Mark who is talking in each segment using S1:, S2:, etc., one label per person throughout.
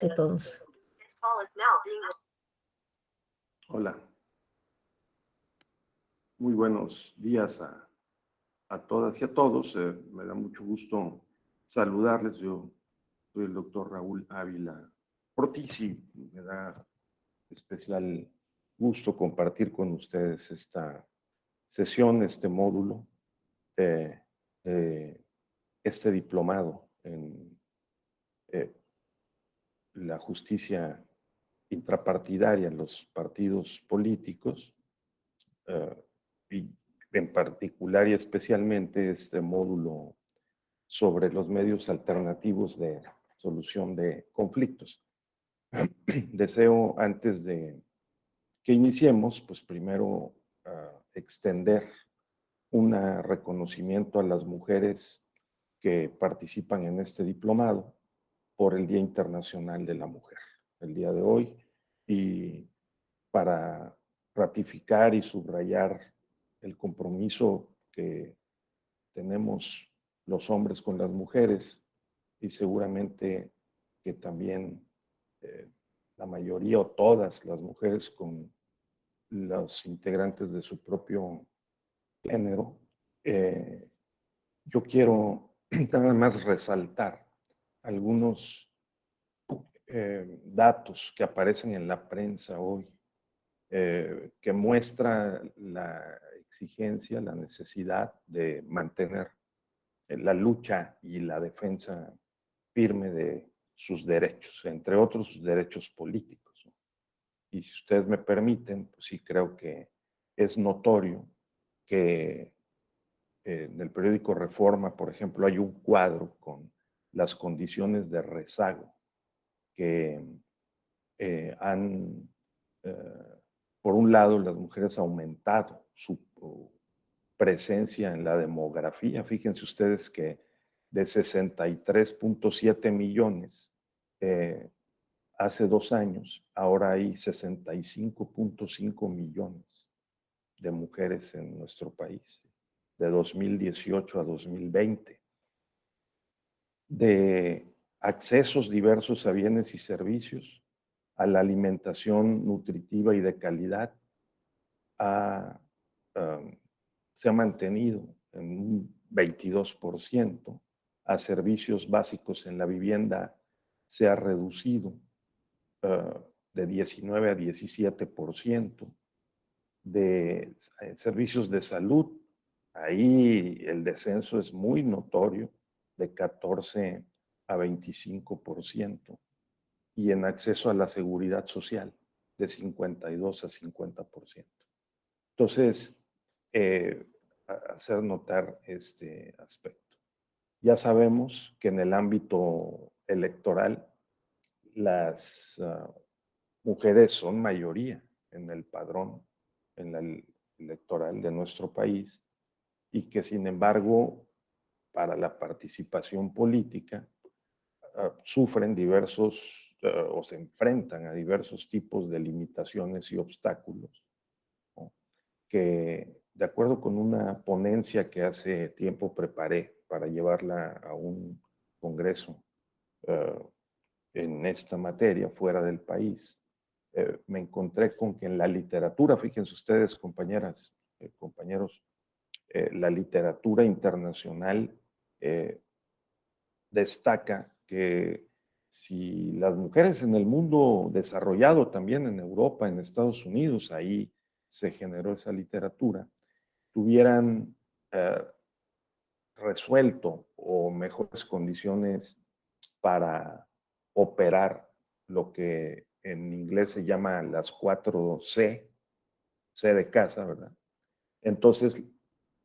S1: Te podemos.
S2: Hola, muy buenos días a todas y a todos. Me da mucho gusto saludarles. Yo soy el doctor Raúl Ávila Ortiz y me da especial gusto compartir con ustedes esta sesión, este módulo de, de este diplomado en eh, la justicia intrapartidaria en los partidos políticos. Y en particular y especialmente este módulo sobre los medios alternativos de solución de conflictos. Deseo, antes de que iniciemos, pues primero extender un reconocimiento a las mujeres que participan en este diplomado por el Día Internacional de la Mujer, el día de hoy, y para ratificar y subrayar el compromiso que tenemos los hombres con las mujeres y seguramente que también eh, la mayoría o todas las mujeres con los integrantes de su propio género. Yo quiero nada más resaltar algunos datos que aparecen en la prensa hoy, que muestra la exigencia, la necesidad de mantener la lucha y la defensa firme de sus derechos, entre otros sus derechos políticos, ¿no? Y si ustedes me permiten, pues sí creo que es notorio que en el periódico Reforma, por ejemplo, hay un cuadro con las condiciones de rezago que han, por un lado, las mujeres aumentado su presencia en la demografía. Fíjense ustedes que de 63.7 millones hace 2 años, ahora hay 65.5 millones de mujeres en nuestro país, de 2018 a 2020. De accesos diversos a bienes y servicios, a la alimentación nutritiva y de calidad, ha, se ha mantenido en un 22%, a servicios básicos en la vivienda se ha reducido de 19 a 17%, de servicios de salud, ahí el descenso es muy notorio, de 14 a 25%, y en acceso a la seguridad social, de 52 a 50%. Entonces, hacer notar este aspecto. Ya sabemos que en el ámbito electoral las mujeres son mayoría en el padrón en la electoral de nuestro país y que sin embargo para la participación política sufren diversos o se enfrentan a diversos tipos de limitaciones y obstáculos, ¿no? Que de acuerdo con una ponencia que hace tiempo preparé para llevarla a un congreso en esta materia fuera del país, me encontré con que en la literatura, fíjense ustedes, compañeras, compañeros, la literatura internacional destaca que si las mujeres en el mundo desarrollado, también en Europa, en Estados Unidos, ahí se generó esa literatura, tuvieran resuelto o mejores condiciones para operar lo que en inglés se llama las 4C, C de casa, ¿verdad? Entonces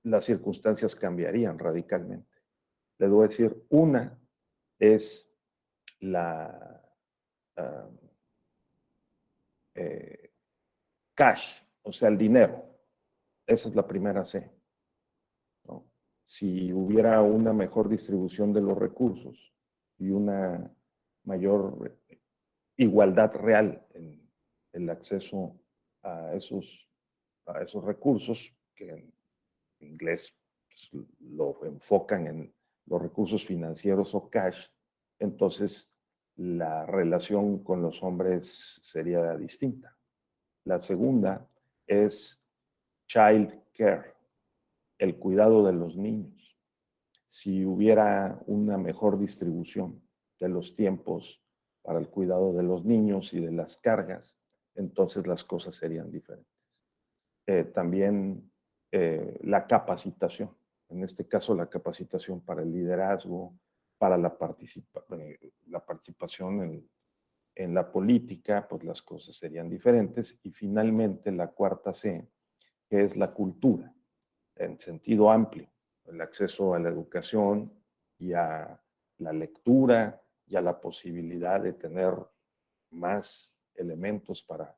S2: las circunstancias cambiarían radicalmente. Les voy a decir, una es la uh, cash, o sea, el dinero. Esa es la primera C, ¿no? Si hubiera una mejor distribución de los recursos y una mayor igualdad real en el acceso a esos recursos, que en inglés pues, lo enfocan en los recursos financieros o cash, entonces la relación con los hombres sería distinta. La segunda es child care, el cuidado de los niños. Si hubiera una mejor distribución de los tiempos para el cuidado de los niños y de las cargas, entonces las cosas serían diferentes. También la capacitación, en este caso la capacitación para el liderazgo, para la participación en la política, pues las cosas serían diferentes. Y finalmente la cuarta C, que es la cultura, en sentido amplio, el acceso a la educación y a la lectura y a la posibilidad de tener más elementos para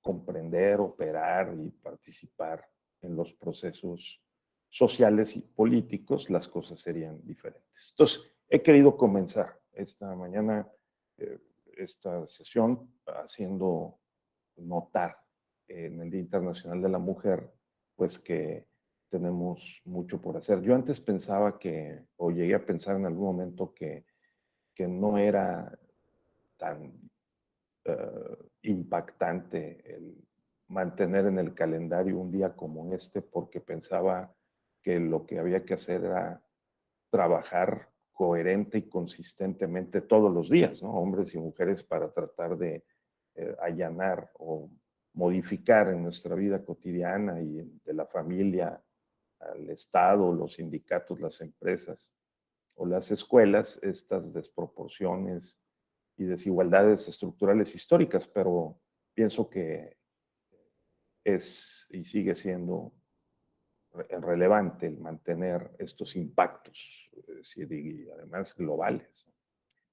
S2: comprender, operar y participar en los procesos sociales y políticos, las cosas serían diferentes. Entonces, he querido comenzar esta mañana esta sesión haciendo notar en el Día Internacional de la Mujer, pues que tenemos mucho por hacer. Yo antes pensaba que, o llegué a pensar en algún momento que no era tan impactante el mantener en el calendario un día como este, porque pensaba que lo que había que hacer era trabajar coherente y consistentemente todos los días, ¿no? Hombres y mujeres, para tratar de allanar o modificar en nuestra vida cotidiana y de la familia al Estado, los sindicatos, las empresas o las escuelas, estas desproporciones y desigualdades estructurales históricas, pero pienso que es y sigue siendo relevante el mantener estos impactos, y además globales.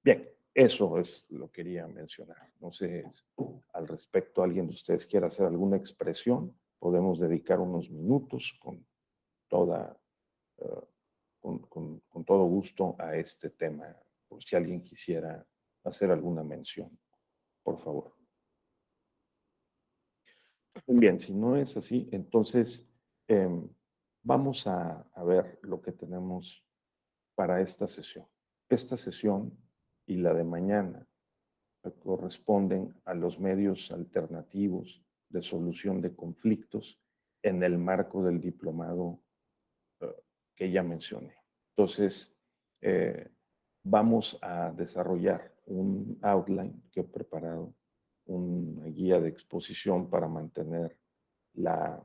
S2: Bien, eso es lo que quería mencionar. No sé, al respecto, ¿alguien de ustedes quiere hacer alguna expresión? Podemos dedicar unos minutos con toda, con todo gusto a este tema, por si alguien quisiera hacer alguna mención, por favor. Bien, si no es así, entonces vamos a ver lo que tenemos para esta sesión. Esta sesión y la de mañana corresponden a los medios alternativos de solución de conflictos en el marco del diplomado que ya mencioné. Entonces, vamos a desarrollar un outline que he preparado, una guía de exposición para mantener la,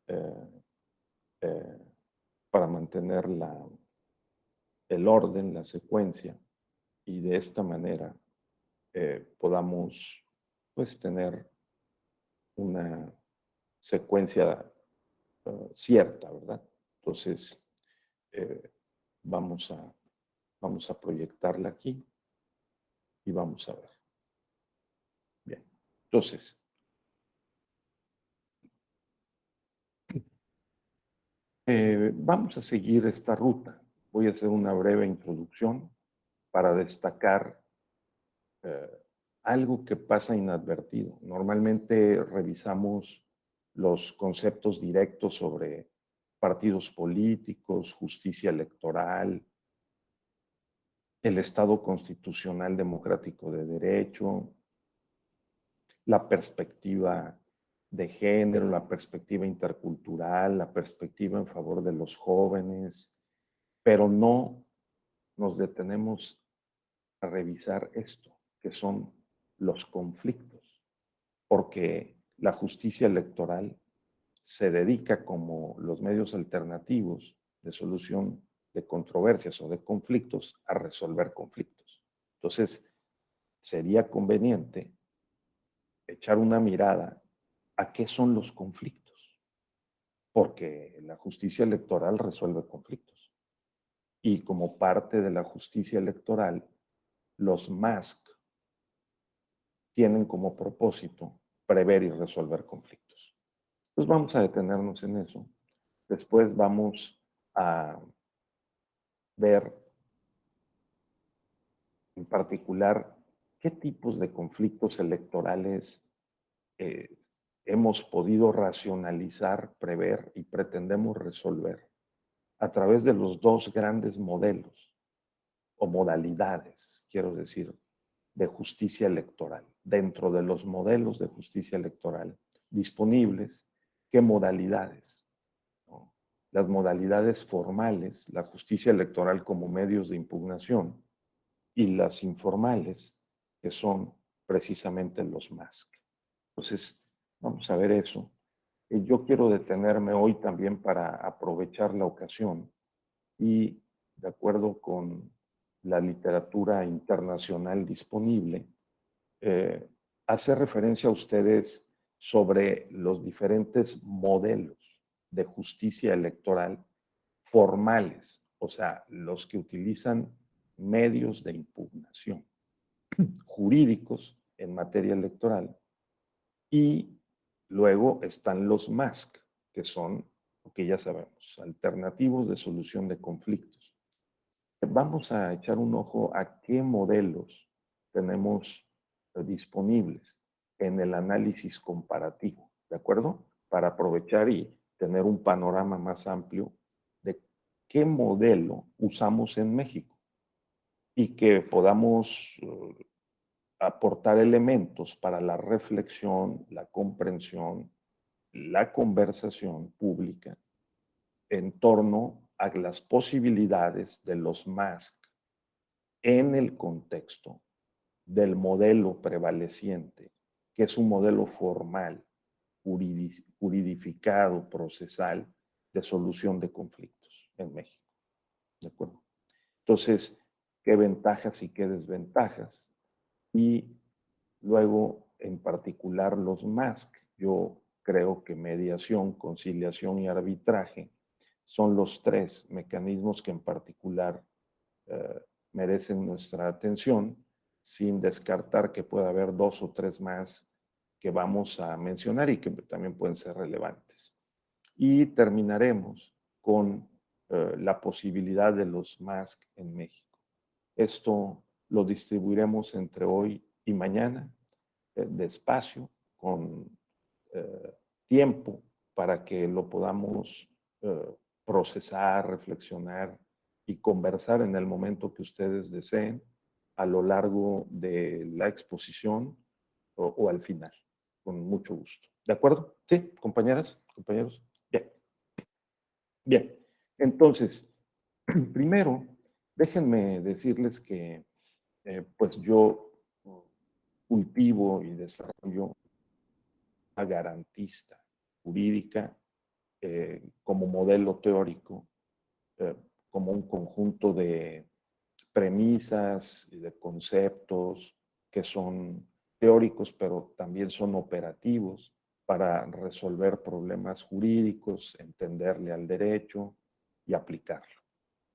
S2: eh, eh, para mantener el orden, la secuencia, y de esta manera podamos pues tener una secuencia cierta, ¿verdad? Entonces, eh, vamos a, vamos a proyectarla aquí y vamos a ver. Bien, entonces, vamos a seguir esta ruta. Voy a hacer una breve introducción para destacar eh, algo que pasa inadvertido. Normalmente revisamos los conceptos directos sobre partidos políticos, justicia electoral, el Estado constitucional democrático de derecho, la perspectiva de género, la perspectiva intercultural, la perspectiva en favor de los jóvenes, pero no nos detenemos a revisar esto, que son los conflictos, porque la justicia electoral se dedica, como los medios alternativos de solución de controversias o de conflictos, a resolver conflictos. Entonces, sería conveniente echar una mirada a qué son los conflictos, porque la justicia electoral resuelve conflictos. Y como parte de la justicia electoral, los MASC tienen como propósito prever y resolver conflictos. Pues vamos a detenernos en eso. Después vamos a ver en particular qué tipos de conflictos electorales eh, hemos podido racionalizar, prever y pretendemos resolver a través de los dos grandes modelos o modalidades, quiero decir, de justicia electoral, dentro de los modelos de justicia electoral disponibles, qué modalidades, ¿no? Las modalidades formales, la justicia electoral como medios de impugnación, y las informales, que son precisamente los MASC. Entonces, vamos a ver eso. Yo quiero detenerme hoy también para aprovechar la ocasión y, de acuerdo con la literatura internacional disponible, hacer referencia a ustedes sobre los diferentes modelos de justicia electoral formales, o sea, los que utilizan medios de impugnación jurídicos en materia electoral, y luego están los MASC, que son, lo que ya sabemos, alternativos de solución de conflictos. Vamos a echar un ojo a qué modelos tenemos disponibles en el análisis comparativo, ¿de acuerdo? Para aprovechar y tener un panorama más amplio de qué modelo usamos en México y que podamos aportar elementos para la reflexión, la comprensión, la conversación pública en torno a las posibilidades de los MASC en el contexto del modelo prevaleciente, que es un modelo formal, juridificado, procesal, de solución de conflictos en México. ¿De acuerdo? Entonces, ¿qué ventajas y qué desventajas? Y luego, en particular, los MASC. Yo creo que mediación, conciliación y arbitraje son los tres mecanismos que en particular merecen nuestra atención, sin descartar que pueda haber dos o tres más que vamos a mencionar y que también pueden ser relevantes. Y terminaremos con la posibilidad de los MASC en México. Esto lo distribuiremos entre hoy y mañana, despacio, con tiempo, para que lo podamos procesar, reflexionar y conversar en el momento que ustedes deseen, a lo largo de la exposición o al final, con mucho gusto. ¿De acuerdo? ¿Sí, compañeras, compañeros? Bien. Bien. Entonces, primero, déjenme decirles que pues yo cultivo y desarrollo una garantista jurídica como modelo teórico, eh, como un conjunto de premisas y de conceptos que son teóricos, pero también son operativos para resolver problemas jurídicos, entenderle al derecho y aplicarlo.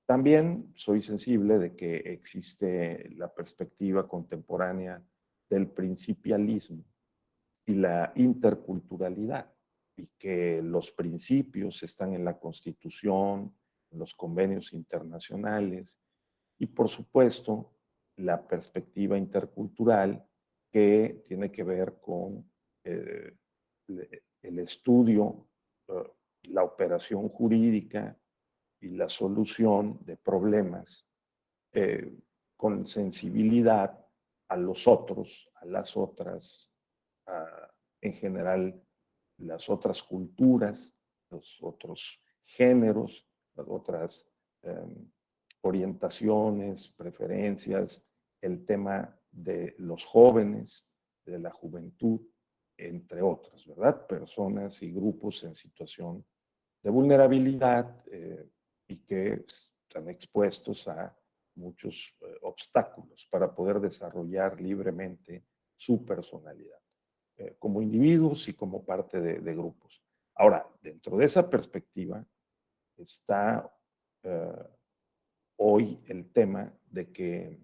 S2: También soy sensible de que existe la perspectiva contemporánea del principialismo y la interculturalidad, y que los principios están en la Constitución, en los convenios internacionales, y por supuesto la perspectiva intercultural que tiene que ver con eh, el estudio, la operación jurídica y la solución de problemas eh, con sensibilidad a los otros, a las otras, en general, las otras culturas, los otros géneros, las otras orientaciones, preferencias, el tema de los jóvenes, de la juventud, entre otras, ¿verdad? Personas y grupos en situación de vulnerabilidad y que están expuestos a muchos obstáculos para poder desarrollar libremente su personalidad, como individuos y como parte de grupos. Ahora, dentro de esa perspectiva está hoy el tema de que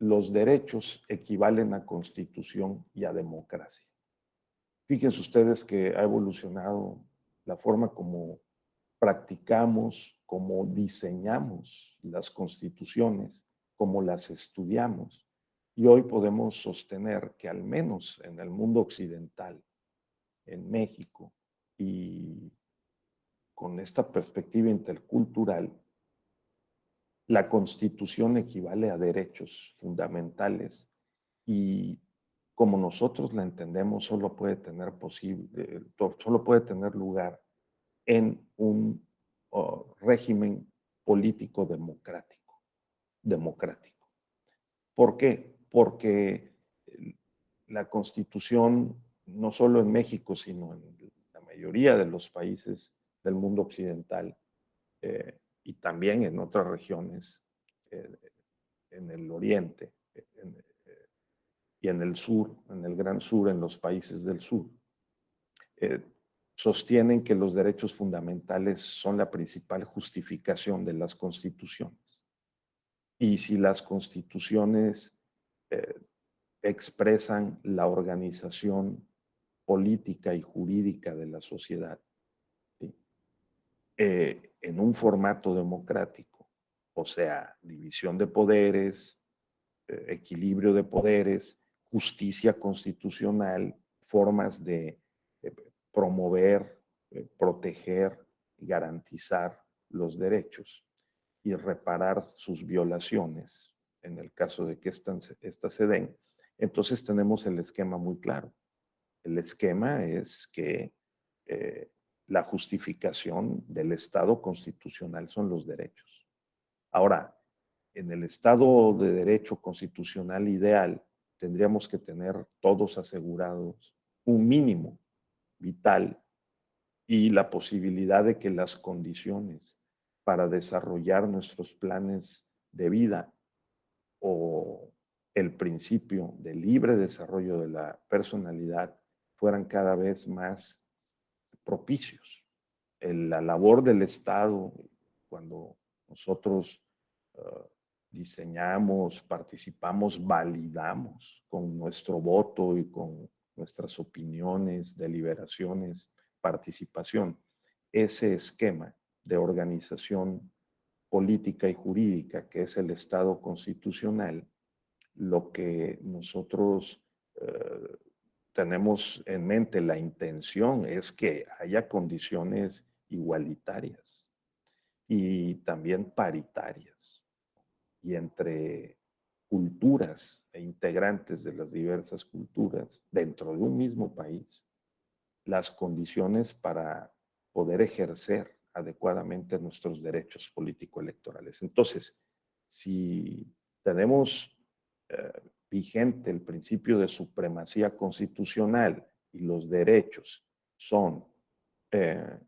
S2: los derechos equivalen a constitución y a democracia. Fíjense ustedes que ha evolucionado la forma como practicamos, como diseñamos las constituciones, como las estudiamos. Y hoy podemos sostener que al menos en el mundo occidental, en México, y con esta perspectiva intercultural, la Constitución equivale a derechos fundamentales y como nosotros la entendemos, solo puede tener lugar en un régimen político democrático. ¿Por qué? Porque la Constitución, no solo en México, sino en la mayoría de los países del mundo occidental y también en otras regiones, eh, en el oriente y en el sur, en el gran sur, en los países del sur, eh, sostienen que los derechos fundamentales son la principal justificación de las constituciones. Y si las constituciones eh, expresan la organización política y jurídica de la sociedad, ¿sí? En un formato democrático, o sea, división de poderes, equilibrio de poderes, justicia constitucional, formas de eh, promover, proteger y garantizar los derechos y reparar sus violaciones en el caso de que estas se den. Entonces tenemos el esquema muy claro. El esquema es que eh, la justificación del Estado constitucional son los derechos. Ahora, en el Estado de Derecho constitucional ideal, tendríamos que tener todos asegurados un mínimo vital y la posibilidad de que las condiciones para desarrollar nuestros planes de vida o el principio de libre desarrollo de la personalidad fueran cada vez más propicios. La labor del Estado, cuando nosotros diseñamos, participamos, validamos con nuestro voto y con nuestras opiniones, deliberaciones, participación, ese esquema de organización política y jurídica que es el Estado constitucional, lo que nosotros tenemos en mente, la intención es que haya condiciones igualitarias y también paritarias y entre culturas e integrantes de las diversas culturas dentro de un mismo país, las condiciones para poder ejercer adecuadamente nuestros derechos político-electorales. Entonces, si tenemos eh, vigente el principio de supremacía constitucional y los derechos son eh,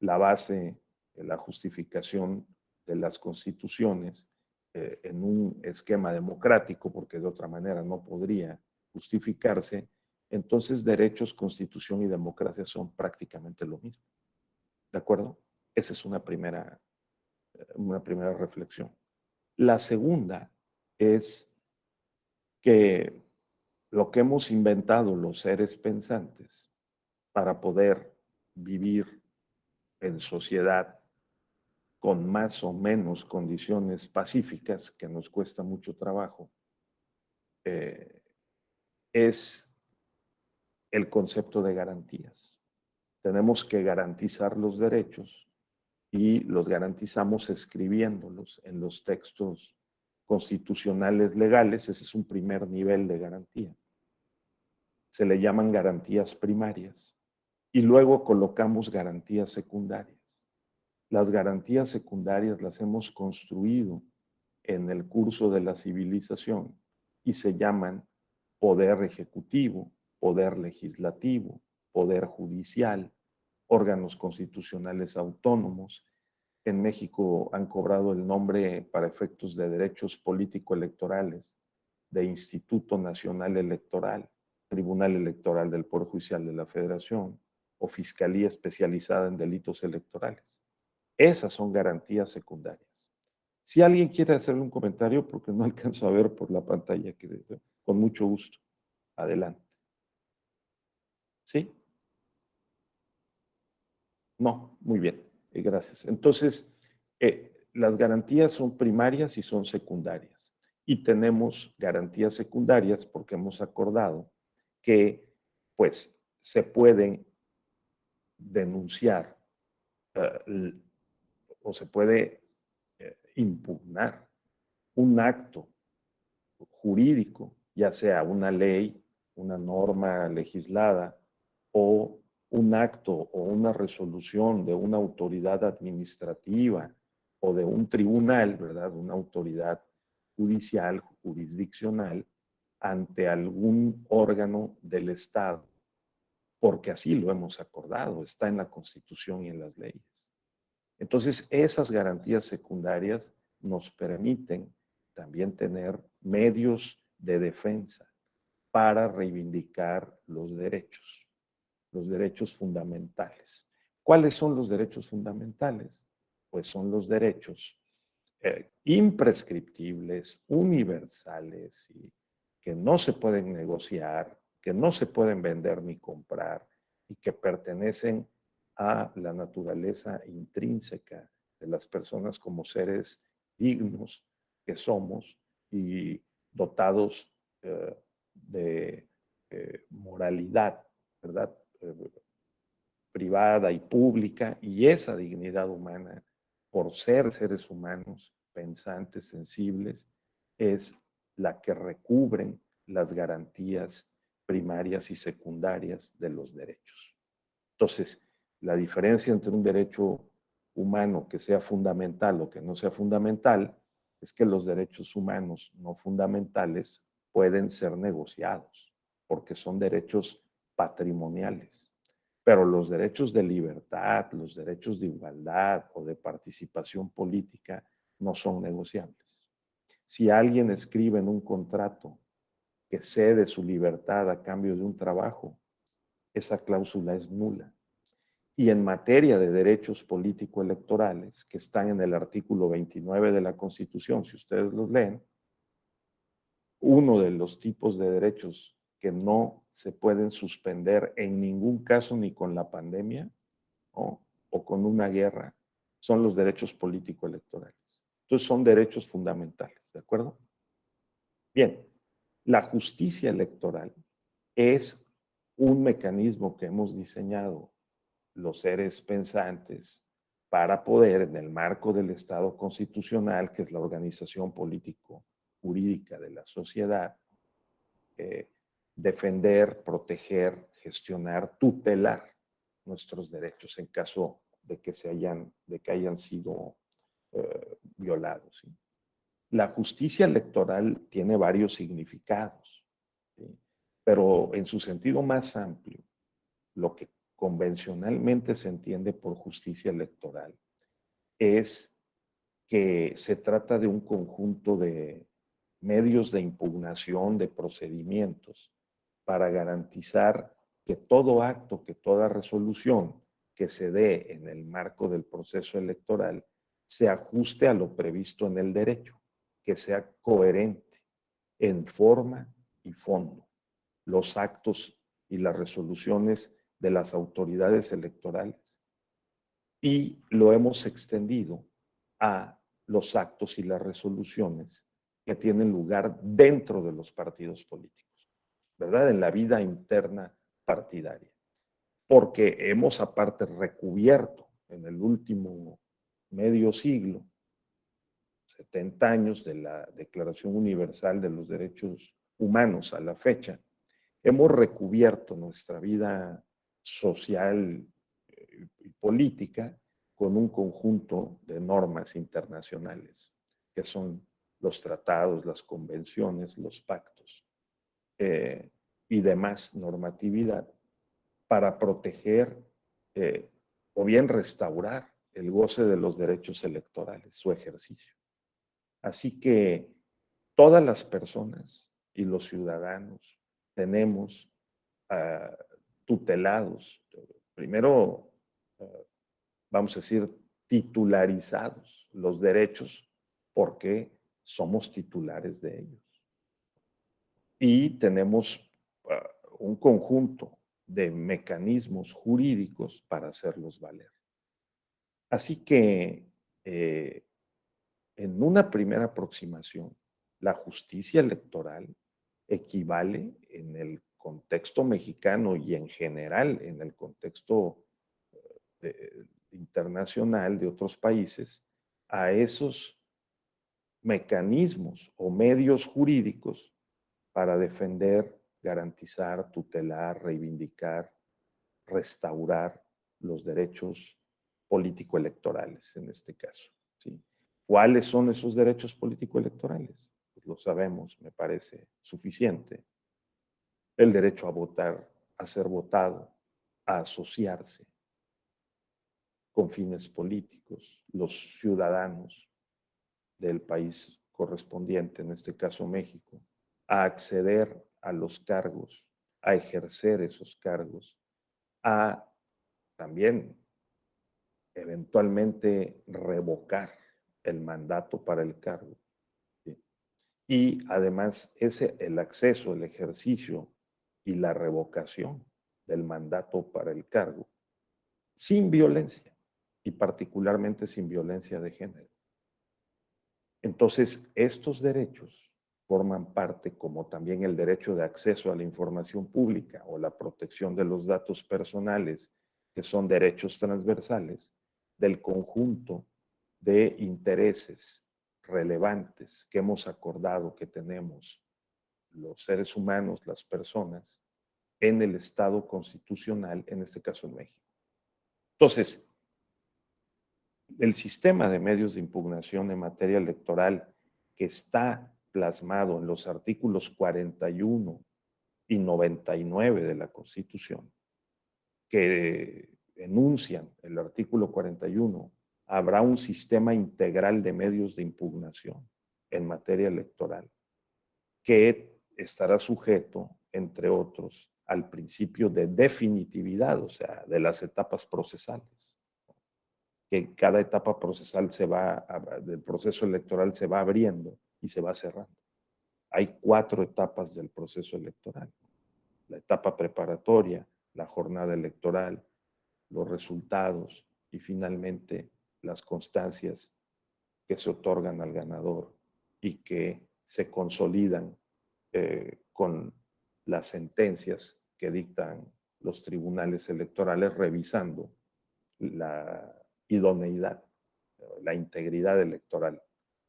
S2: la base de la justificación de las constituciones en un esquema democrático, porque de otra manera no podría justificarse, entonces derechos, constitución y democracia son prácticamente lo mismo. ¿De acuerdo? Esa es una primera reflexión. La segunda es que lo que hemos inventado los seres pensantes para poder vivir en sociedad con más o menos condiciones pacíficas, que nos cuesta mucho trabajo, es el concepto de garantías. Tenemos que garantizar los derechos y los garantizamos escribiéndolos en los textos constitucionales legales. Ese es un primer nivel de garantía. Se le llaman garantías primarias y luego colocamos garantías secundarias. Las garantías secundarias las hemos construido en el curso de la civilización y se llaman poder ejecutivo, poder legislativo, poder judicial, órganos constitucionales autónomos. En México han cobrado el nombre para efectos de derechos político-electorales de Instituto Nacional Electoral, Tribunal Electoral del Poder Judicial de la Federación o Fiscalía Especializada en Delitos Electorales. Esas son garantías secundarias. Si alguien quiere hacerle un comentario, porque no alcanzo a ver por la pantalla, con mucho gusto. Adelante. ¿Sí? No, muy bien. Gracias. Entonces, las garantías son primarias y son secundarias. Y tenemos garantías secundarias porque hemos acordado que, pues, se pueden denunciar o se puede impugnar un acto jurídico ya sea una ley, una norma legislada o un acto o una resolución de una autoridad administrativa o de un tribunal, ¿verdad? Una autoridad judicial, jurisdiccional, ante algún órgano del Estado, porque así lo hemos acordado, está en la Constitución y en las leyes. Entonces, esas garantías secundarias nos permiten también tener medios de defensa para reivindicar los derechos fundamentales. ¿Cuáles son los derechos fundamentales? Pues son los derechos imprescriptibles, universales, y que no se pueden negociar, que no se pueden vender ni comprar y que pertenecen a la naturaleza intrínseca de las personas como seres dignos que somos y dotados de moralidad, ¿verdad? Privada y pública, y esa dignidad humana, por ser seres humanos, pensantes, sensibles, es la que recubren las garantías primarias y secundarias de los derechos. Entonces, la diferencia entre un derecho humano que sea fundamental o que no sea fundamental es que los derechos humanos no fundamentales pueden ser negociados porque son derechos patrimoniales. Pero los derechos de libertad, los derechos de igualdad o de participación política no son negociables. Si alguien escribe en un contrato que cede su libertad a cambio de un trabajo, esa cláusula es nula. Y en materia de derechos político-electorales, que están en el artículo 29 de la Constitución, si ustedes los leen, uno de los tipos de derechos que no se pueden suspender en ningún caso ni con la pandemia, ¿no? O con una guerra, son los derechos político-electorales. Entonces son derechos fundamentales, ¿de acuerdo? Bien, la justicia electoral es un mecanismo que hemos diseñado los seres pensantes para poder, en el marco del Estado constitucional, que es la organización político-jurídica de la sociedad, defender, proteger, gestionar, tutelar nuestros derechos en caso de que hayan sido violados. ¿Sí? La justicia electoral tiene varios significados, ¿sí? Pero en su sentido más amplio, lo que convencionalmente se entiende por justicia electoral es que se trata de un conjunto de medios de impugnación, de procedimientos, para garantizar que todo acto, que toda resolución que se dé en el marco del proceso electoral se ajuste a lo previsto en el derecho, que sea coherente en forma y fondo. Los actos y las resoluciones de las autoridades electorales. Y lo hemos extendido a los actos y las resoluciones que tienen lugar dentro de los partidos políticos, ¿verdad? En la vida interna partidaria. Porque hemos aparte recubierto en el último medio siglo, 70 años de la Declaración Universal de los Derechos Humanos a la fecha, hemos recubierto nuestra vida social y política con un conjunto de normas internacionales, que son los tratados, las convenciones, los pactos y demás normatividad para proteger o bien restaurar el goce de los derechos electorales, su ejercicio. Así que todas las personas y los ciudadanos tenemos tutelados, primero, vamos a decir, titularizados los derechos porque somos titulares de ellos. Y tenemos un conjunto de mecanismos jurídicos para hacerlos valer. Así que en una primera aproximación, la justicia electoral equivale en el contexto mexicano y en general en el contexto internacional de otros países a esos mecanismos o medios jurídicos para defender, garantizar, tutelar, reivindicar, restaurar los derechos político-electorales en este caso, ¿sí? ¿Cuáles son esos derechos político-electorales? Pues lo sabemos, me parece suficiente. El derecho a votar, a ser votado, a asociarse con fines políticos, los ciudadanos del país correspondiente, en este caso México, a acceder a los cargos, a ejercer esos cargos, a también eventualmente revocar el mandato para el cargo, ¿sí? Y además el acceso, el ejercicio y la revocación del mandato para el cargo sin violencia y particularmente sin violencia de género. Entonces, estos derechos forman parte, como también el derecho de acceso a la información pública o la protección de los datos personales, que son derechos transversales, del conjunto de intereses relevantes que hemos acordado que tenemos los seres humanos, las personas, en el Estado constitucional, en este caso en México. Entonces, el sistema de medios de impugnación en materia electoral que está plasmado en los artículos 41 y 99 de la Constitución, que enuncian el artículo 41, habrá un sistema integral de medios de impugnación en materia electoral que estará sujeto, entre otros, al principio de definitividad, o sea, de las etapas procesales, que cada etapa procesal del proceso electoral se va abriendo y se va cerrando. Hay 4 etapas del proceso electoral: la etapa preparatoria, la jornada electoral, los resultados y finalmente las constancias que se otorgan al ganador y que se consolidan con las sentencias que dictan los tribunales electorales revisando la idoneidad, la integridad electoral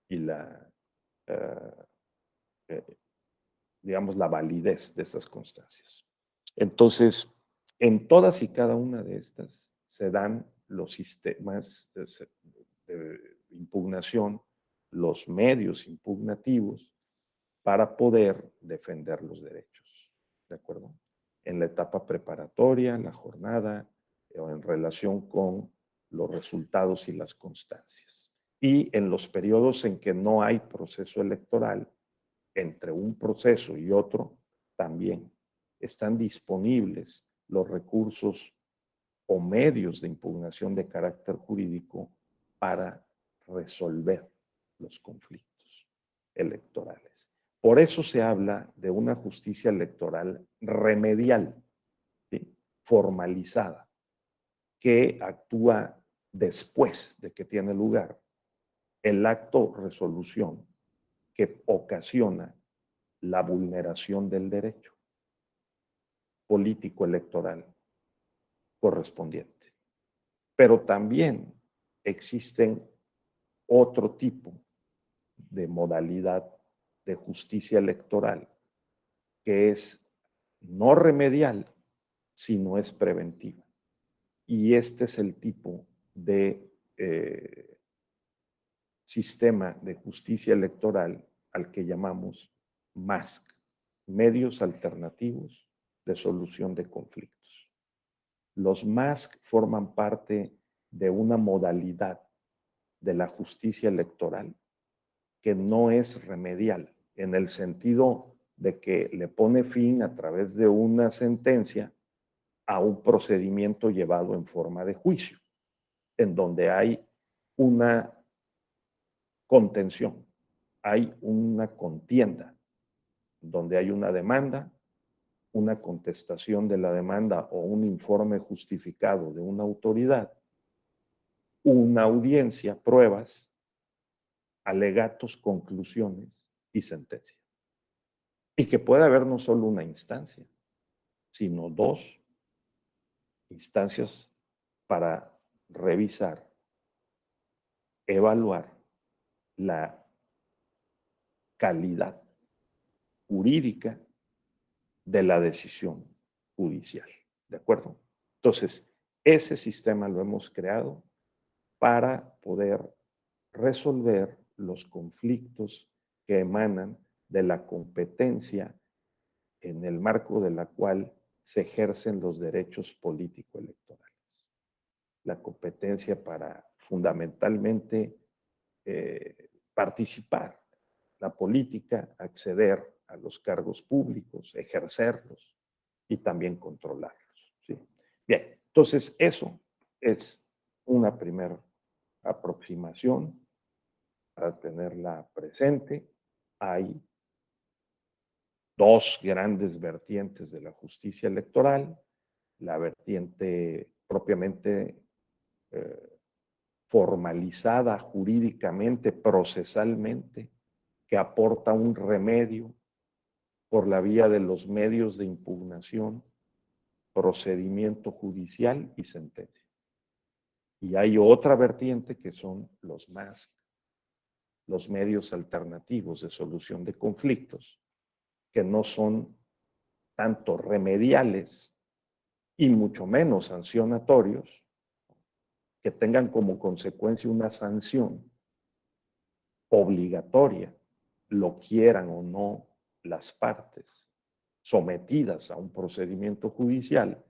S2: y eh, eh, digamos, la validez de estas constancias. Entonces, en todas y cada una de estas se dan los sistemas de impugnación, los medios impugnativos para poder defender los derechos, ¿de acuerdo? En la etapa preparatoria, en la jornada, o en relación con los resultados y las constancias. Y en los periodos en que no hay proceso electoral, entre un proceso y otro, también están disponibles los recursos o medios de impugnación de carácter jurídico para resolver los conflictos electorales. Por eso se habla de una justicia electoral remedial, ¿sí? Formalizada, que actúa después de que tiene lugar el acto resolución que ocasiona la vulneración del derecho político electoral correspondiente. Pero también existen otro tipo de modalidad de justicia electoral que es no remedial, sino es preventiva. Y este es el tipo de sistema de justicia electoral al que llamamos MASC, medios alternativos de solución de conflictos. Los MASC forman parte de una modalidad de la justicia electoral que no es remedial, en el sentido de que le pone fin a través de una sentencia a un procedimiento llevado en forma de juicio, en donde hay una contención, hay una contienda, donde hay una demanda, una contestación de la demanda o un informe justificado de una autoridad, una audiencia, pruebas, alegatos, conclusiones y sentencia. Y que puede haber no solo una instancia, sino 2 instancias para revisar, evaluar la calidad jurídica de la decisión judicial. ¿De acuerdo? Entonces, ese sistema lo hemos creado para poder resolver los conflictos que emanan de la competencia en el marco de la cual se ejercen los derechos político-electorales. La competencia para fundamentalmente participar en la política, acceder a los cargos públicos, ejercerlos y también controlarlos. ¿Sí? Bien, entonces eso es una primera aproximación para tenerla presente. Hay dos grandes vertientes de la justicia electoral, la vertiente propiamente formalizada jurídicamente, procesalmente, que aporta un remedio por la vía de los medios de impugnación, procedimiento judicial y sentencia. Y hay otra vertiente que son los medios alternativos de solución de conflictos, que no son tanto remediales y mucho menos sancionatorios, que tengan como consecuencia una sanción obligatoria, lo quieran o no las partes sometidas a un procedimiento judicial,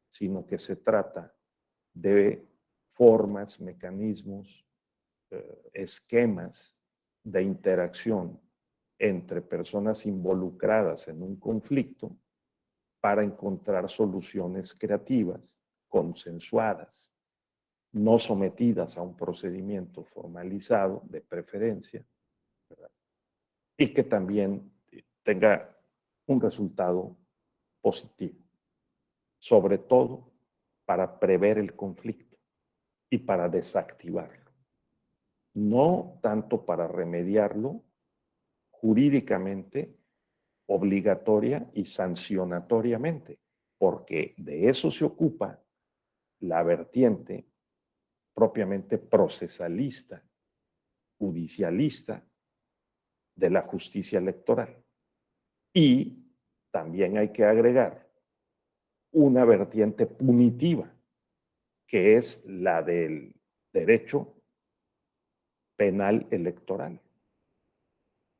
S2: sino que se trata de formas, mecanismos, esquemas de interacción entre personas involucradas en un conflicto para encontrar soluciones creativas, consensuadas, no sometidas a un procedimiento formalizado de preferencia, ¿verdad? Y que también tenga un resultado positivo, sobre todo para prever el conflicto y para desactivarlo, no tanto para remediarlo jurídicamente, obligatoria y sancionatoriamente, porque de eso se ocupa la vertiente propiamente procesalista, judicialista de la justicia electoral. Y también hay que agregar una vertiente punitiva, que es la del derecho penal electoral,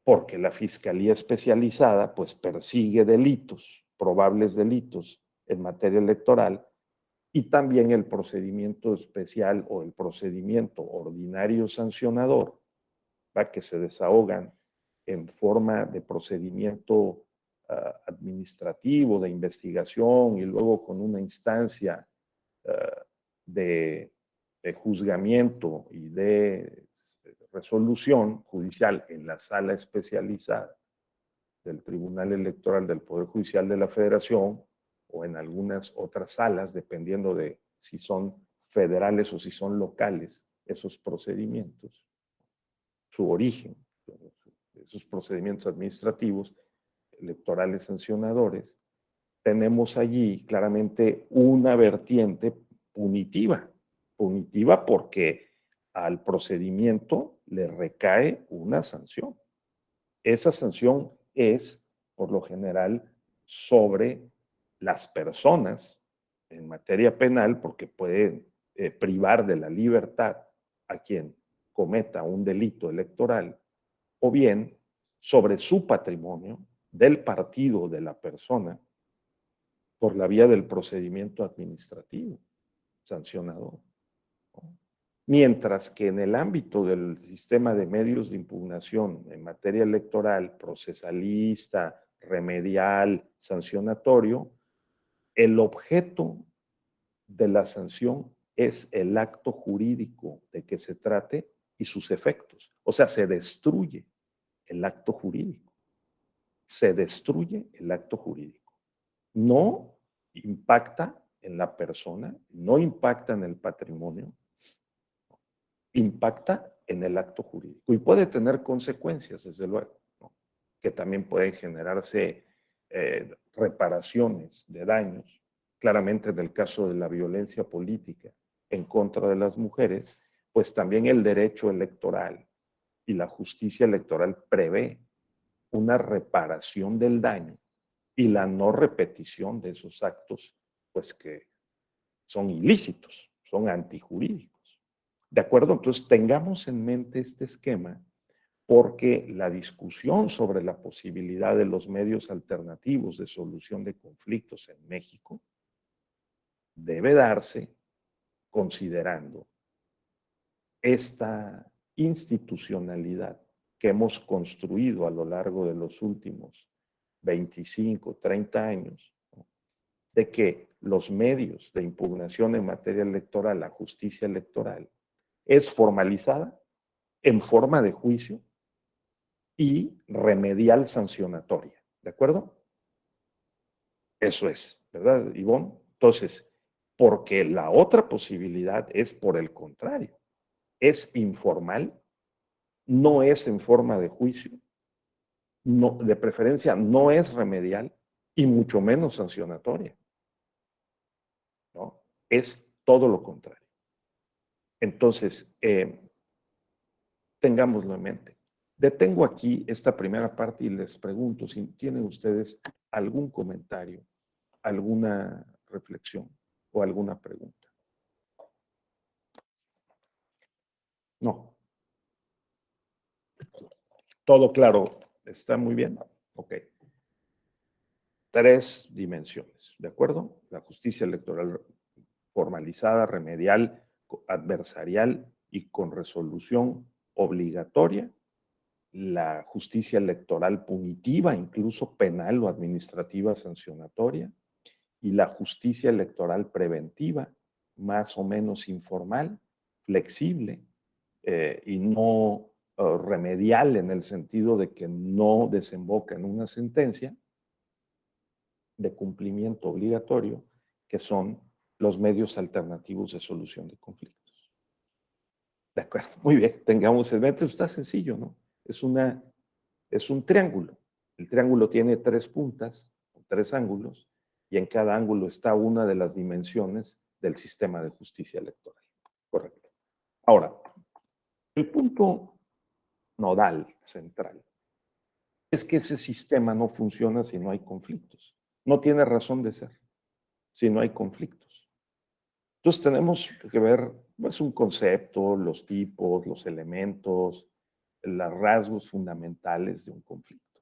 S2: porque la Fiscalía Especializada pues persigue delitos, probables delitos en materia electoral, y también el procedimiento especial o el procedimiento ordinario sancionador, ¿va? Que se desahogan en forma de procedimiento administrativo, de investigación y luego con una instancia de, de juzgamiento y de resolución judicial en la sala especializada del Tribunal Electoral del Poder Judicial de la Federación o en algunas otras salas, dependiendo de si son federales o si son locales esos procedimientos, su origen, esos procedimientos administrativos, electorales sancionadores, tenemos allí claramente una vertiente punitiva, punitiva porque al procedimiento le recae una sanción. Esa sanción es, por lo general, sobre las personas en materia penal, porque puede privar de la libertad a quien cometa un delito electoral, o bien sobre su patrimonio, del partido de la persona, por la vía del procedimiento administrativo sancionador. ¿No? Mientras que en el ámbito del sistema de medios de impugnación en materia electoral, procesalista, remedial, sancionatorio, el objeto de la sanción es el acto jurídico de que se trate y sus efectos. O sea, se destruye el acto jurídico. Se destruye el acto jurídico. No impacta en la persona, no impacta en el patrimonio, impacta en el acto jurídico y puede tener consecuencias, desde luego, ¿no? Que también pueden generarse reparaciones de daños. Claramente en el caso de la violencia política en contra de las mujeres, pues también el derecho electoral y la justicia electoral prevé una reparación del daño y la no repetición de esos actos, pues que son ilícitos, son antijurídicos. ¿De acuerdo? Entonces tengamos en mente este esquema porque la discusión sobre la posibilidad de los medios alternativos de solución de conflictos en México debe darse considerando esta institucionalidad que hemos construido a lo largo de los últimos 25, 30 años, ¿no? De que los medios de impugnación en materia electoral, la justicia electoral, es formalizada en forma de juicio y remedial sancionatoria. ¿De acuerdo? Eso es, ¿verdad, Ivonne? Entonces, porque la otra posibilidad es por el contrario, es informal, no es en forma de juicio, no, de preferencia no es remedial y mucho menos sancionatoria, ¿no? Es todo lo contrario. Entonces, tengámoslo en mente. Detengo aquí esta primera parte y les pregunto si tienen ustedes algún comentario, alguna reflexión o alguna pregunta. No. Todo claro. ¿Está muy bien? Ok. 3 dimensiones, ¿de acuerdo? La justicia electoral formalizada, remedial, adversarial y con resolución obligatoria. La justicia electoral punitiva, incluso penal o administrativa sancionatoria. Y la justicia electoral preventiva, más o menos informal, flexible y no remedial en el sentido de que no desemboca en una sentencia de cumplimiento obligatorio, que son los medios alternativos de solución de conflictos. De acuerdo, muy bien, tengamos el método, está sencillo, ¿no? Es un triángulo. El triángulo tiene 3 puntas, 3 ángulos, y en cada ángulo está una de las dimensiones del sistema de justicia electoral. Correcto. Ahora, el punto nodal, central, es que ese sistema no funciona si no hay conflictos. No tiene razón de ser si no hay conflictos. Entonces tenemos que ver pues, un concepto, los tipos, los elementos, los rasgos fundamentales de un conflicto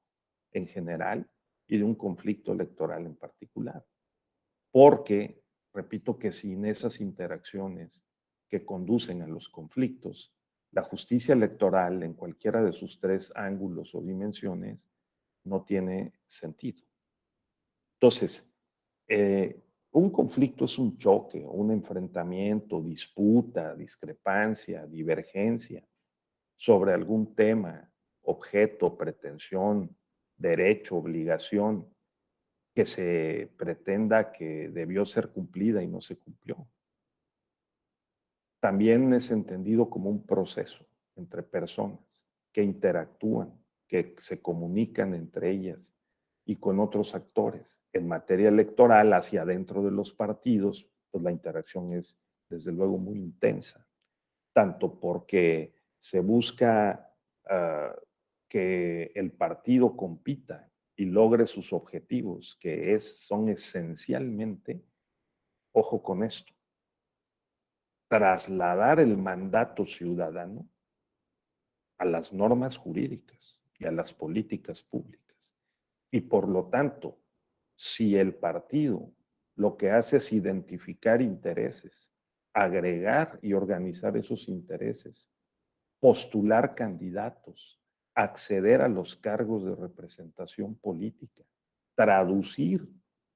S2: en general y de un conflicto electoral en particular. Porque, repito que sin esas interacciones que conducen a los conflictos, la justicia electoral en cualquiera de sus 3 ángulos o dimensiones no tiene sentido. Entonces, un conflicto es un choque, un enfrentamiento, disputa, discrepancia, divergencia sobre algún tema, objeto, pretensión, derecho, obligación que se pretenda que debió ser cumplida y no se cumplió. También es entendido como un proceso entre personas que interactúan, que se comunican entre ellas y con otros actores. En materia electoral, hacia adentro de los partidos, pues la interacción es desde luego muy intensa, tanto porque se busca que el partido compita y logre sus objetivos, que son esencialmente, ojo con esto, trasladar el mandato ciudadano a las normas jurídicas y a las políticas públicas. Y por lo tanto, si el partido lo que hace es identificar intereses, agregar y organizar esos intereses, postular candidatos, acceder a los cargos de representación política, traducir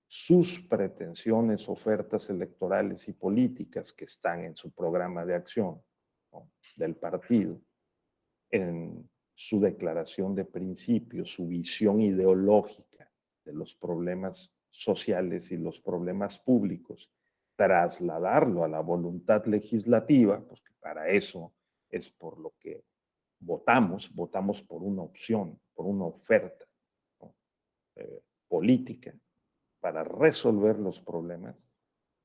S2: sus pretensiones, ofertas electorales y políticas que están en su programa de acción, ¿no?, del partido, en su declaración de principios, su visión ideológica de los problemas sociales y los problemas públicos, trasladarlo a la voluntad legislativa, porque para eso es por lo que votamos por una opción, por una oferta, ¿no?, política para resolver los problemas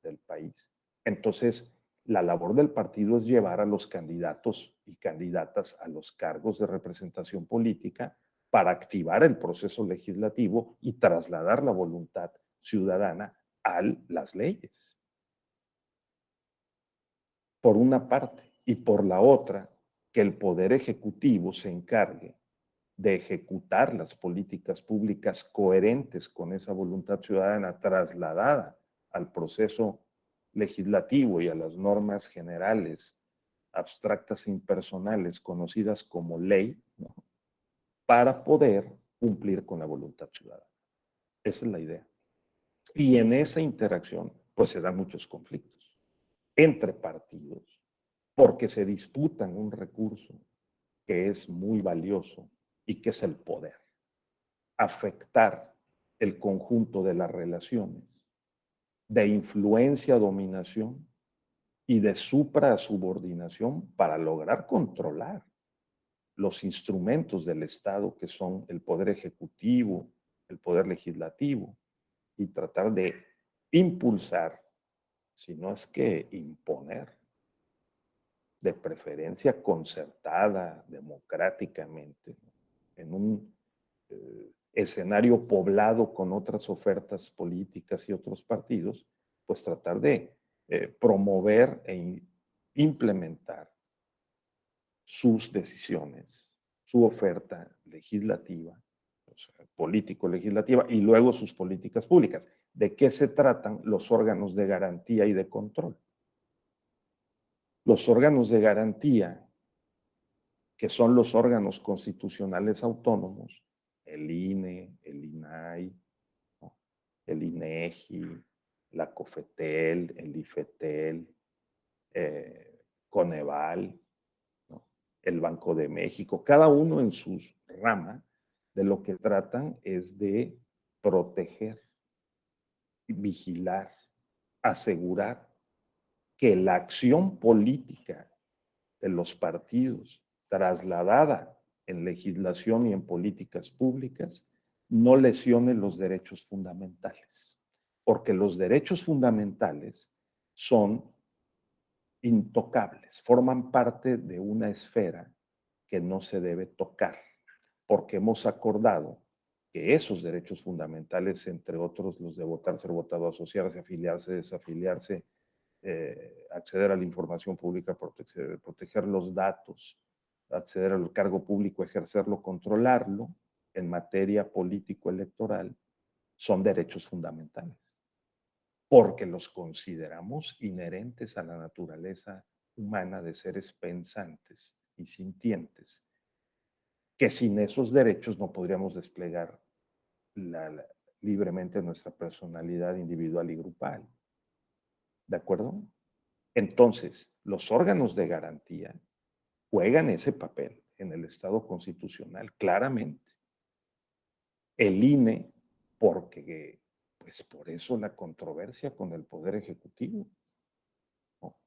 S2: del país. Entonces, la labor del partido es llevar a los candidatos y candidatas a los cargos de representación política para activar el proceso legislativo y trasladar la voluntad ciudadana a las leyes. Por una parte, y por la otra, que el Poder Ejecutivo se encargue de ejecutar las políticas públicas coherentes con esa voluntad ciudadana trasladada al proceso legislativo y a las normas generales, abstractas e impersonales, conocidas como ley, ¿no? Para poder cumplir con la voluntad ciudadana. Esa es la idea. Y en esa interacción, pues se dan muchos conflictos entre partidos, porque se disputan un recurso que es muy valioso y que es el poder. Afectar el conjunto de las relaciones de influencia, dominación y de supra-subordinación para lograr controlar los instrumentos del Estado, que son el poder ejecutivo, el poder legislativo, y tratar de impulsar, si no es que imponer, de preferencia concertada, democráticamente, en un escenario poblado con otras ofertas políticas y otros partidos, pues tratar de promover e implementar sus decisiones, su oferta legislativa, o sea, político-legislativa, y luego sus políticas públicas. ¿De qué se tratan los órganos de garantía y de control? Los órganos de garantía, que son los órganos constitucionales autónomos, el INE, el INAI, ¿no? El INEGI, la COFETEL, el IFETEL, Coneval, ¿no? El Banco de México, cada uno en su rama, de lo que tratan es de proteger, vigilar, asegurar que la acción política de los partidos trasladada en legislación y en políticas públicas no lesione los derechos fundamentales, porque los derechos fundamentales son intocables, forman parte de una esfera que no se debe tocar, porque hemos acordado que esos derechos fundamentales, entre otros los de votar, ser votado, asociarse, afiliarse, desafiliarse, acceder a la información pública, proteger los datos, acceder al cargo público, ejercerlo, controlarlo, en materia político-electoral, son derechos fundamentales, porque los consideramos inherentes a la naturaleza humana de seres pensantes y sintientes, que sin esos derechos no podríamos desplegar libremente nuestra personalidad individual y grupal. ¿De acuerdo? Entonces, los órganos de garantía juegan ese papel en el Estado constitucional, claramente. El INE, porque, pues por eso la controversia con el Poder Ejecutivo, ¿no?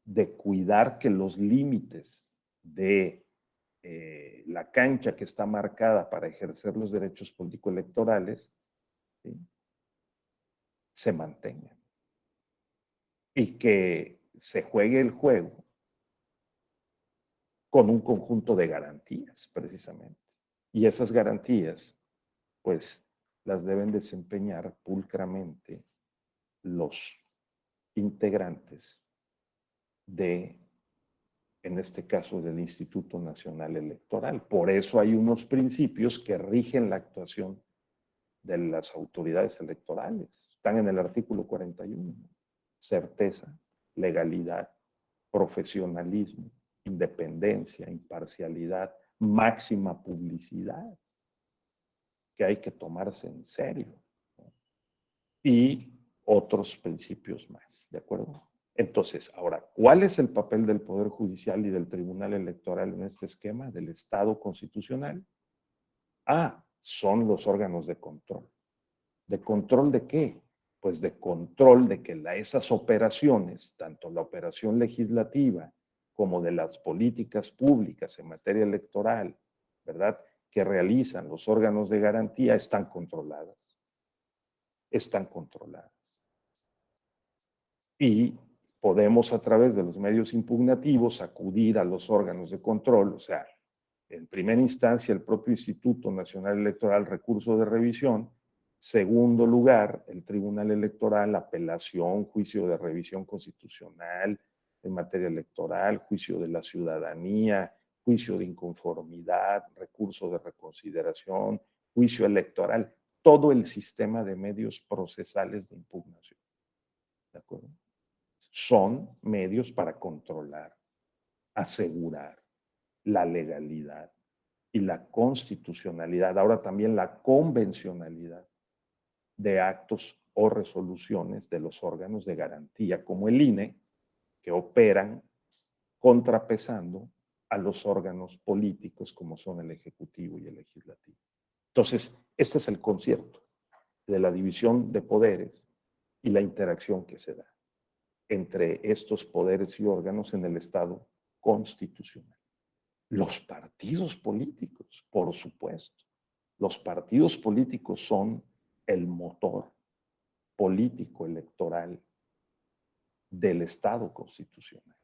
S2: De cuidar que los límites de la cancha que está marcada para ejercer los derechos político-electorales, ¿sí?, se mantengan. Y que se juegue el juego con un conjunto de garantías, precisamente. Y esas garantías, pues, las deben desempeñar pulcramente los integrantes de, en este caso, del Instituto Nacional Electoral. Por eso hay unos principios que rigen la actuación de las autoridades electorales. Están en el artículo 41. Certeza, legalidad, profesionalismo, independencia, imparcialidad, máxima publicidad, que hay que tomarse en serio, ¿no? Y otros principios más, ¿de acuerdo? Entonces, ahora, ¿cuál es el papel del Poder Judicial y del Tribunal Electoral en este esquema del Estado constitucional? Son los órganos de control. ¿De control de qué? Pues de control de que esas operaciones, tanto la operación legislativa como de las políticas públicas en materia electoral, ¿verdad?, que realizan los órganos de garantía, están controladas. Están controladas. Y podemos, a través de los medios impugnativos, acudir a los órganos de control, o sea, En primera instancia, el propio Instituto Nacional Electoral, recurso de revisión. Segundo lugar, el Tribunal Electoral, apelación, juicio de revisión constitucional en materia electoral, juicio de la ciudadanía, juicio de inconformidad, recurso de reconsideración, juicio electoral, todo el sistema de medios procesales de impugnación. ¿De acuerdo? Son medios para controlar, asegurar la legalidad y la constitucionalidad, ahora también la convencionalidad de actos o resoluciones de los órganos de garantía, como el INE, que operan contrapesando a los órganos políticos como son el Ejecutivo y el Legislativo. Entonces, este es el concierto de la división de poderes y la interacción que se da entre estos poderes y órganos en el Estado constitucional. Los partidos políticos, por supuesto. Los partidos políticos son el motor político electoral del Estado constitucional,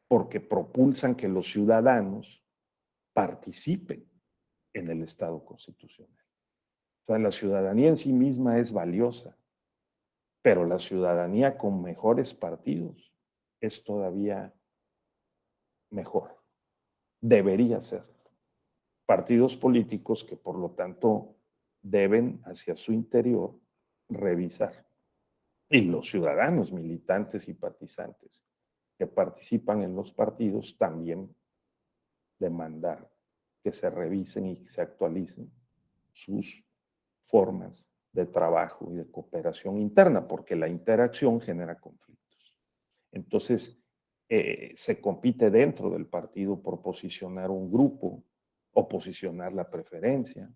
S2: porque propulsan que los ciudadanos participen en el Estado constitucional. O sea, la ciudadanía en sí misma es valiosa, pero la ciudadanía con mejores partidos es todavía mejor. Debería ser. Partidos políticos que por lo tanto deben hacia su interior revisar. Y los ciudadanos, militantes y partizantes que participan en los partidos también demandar que se revisen y que se actualicen sus formas de trabajo y de cooperación interna, porque la interacción genera conflictos. Entonces, se compite dentro del partido por posicionar un grupo o posicionar la preferencia,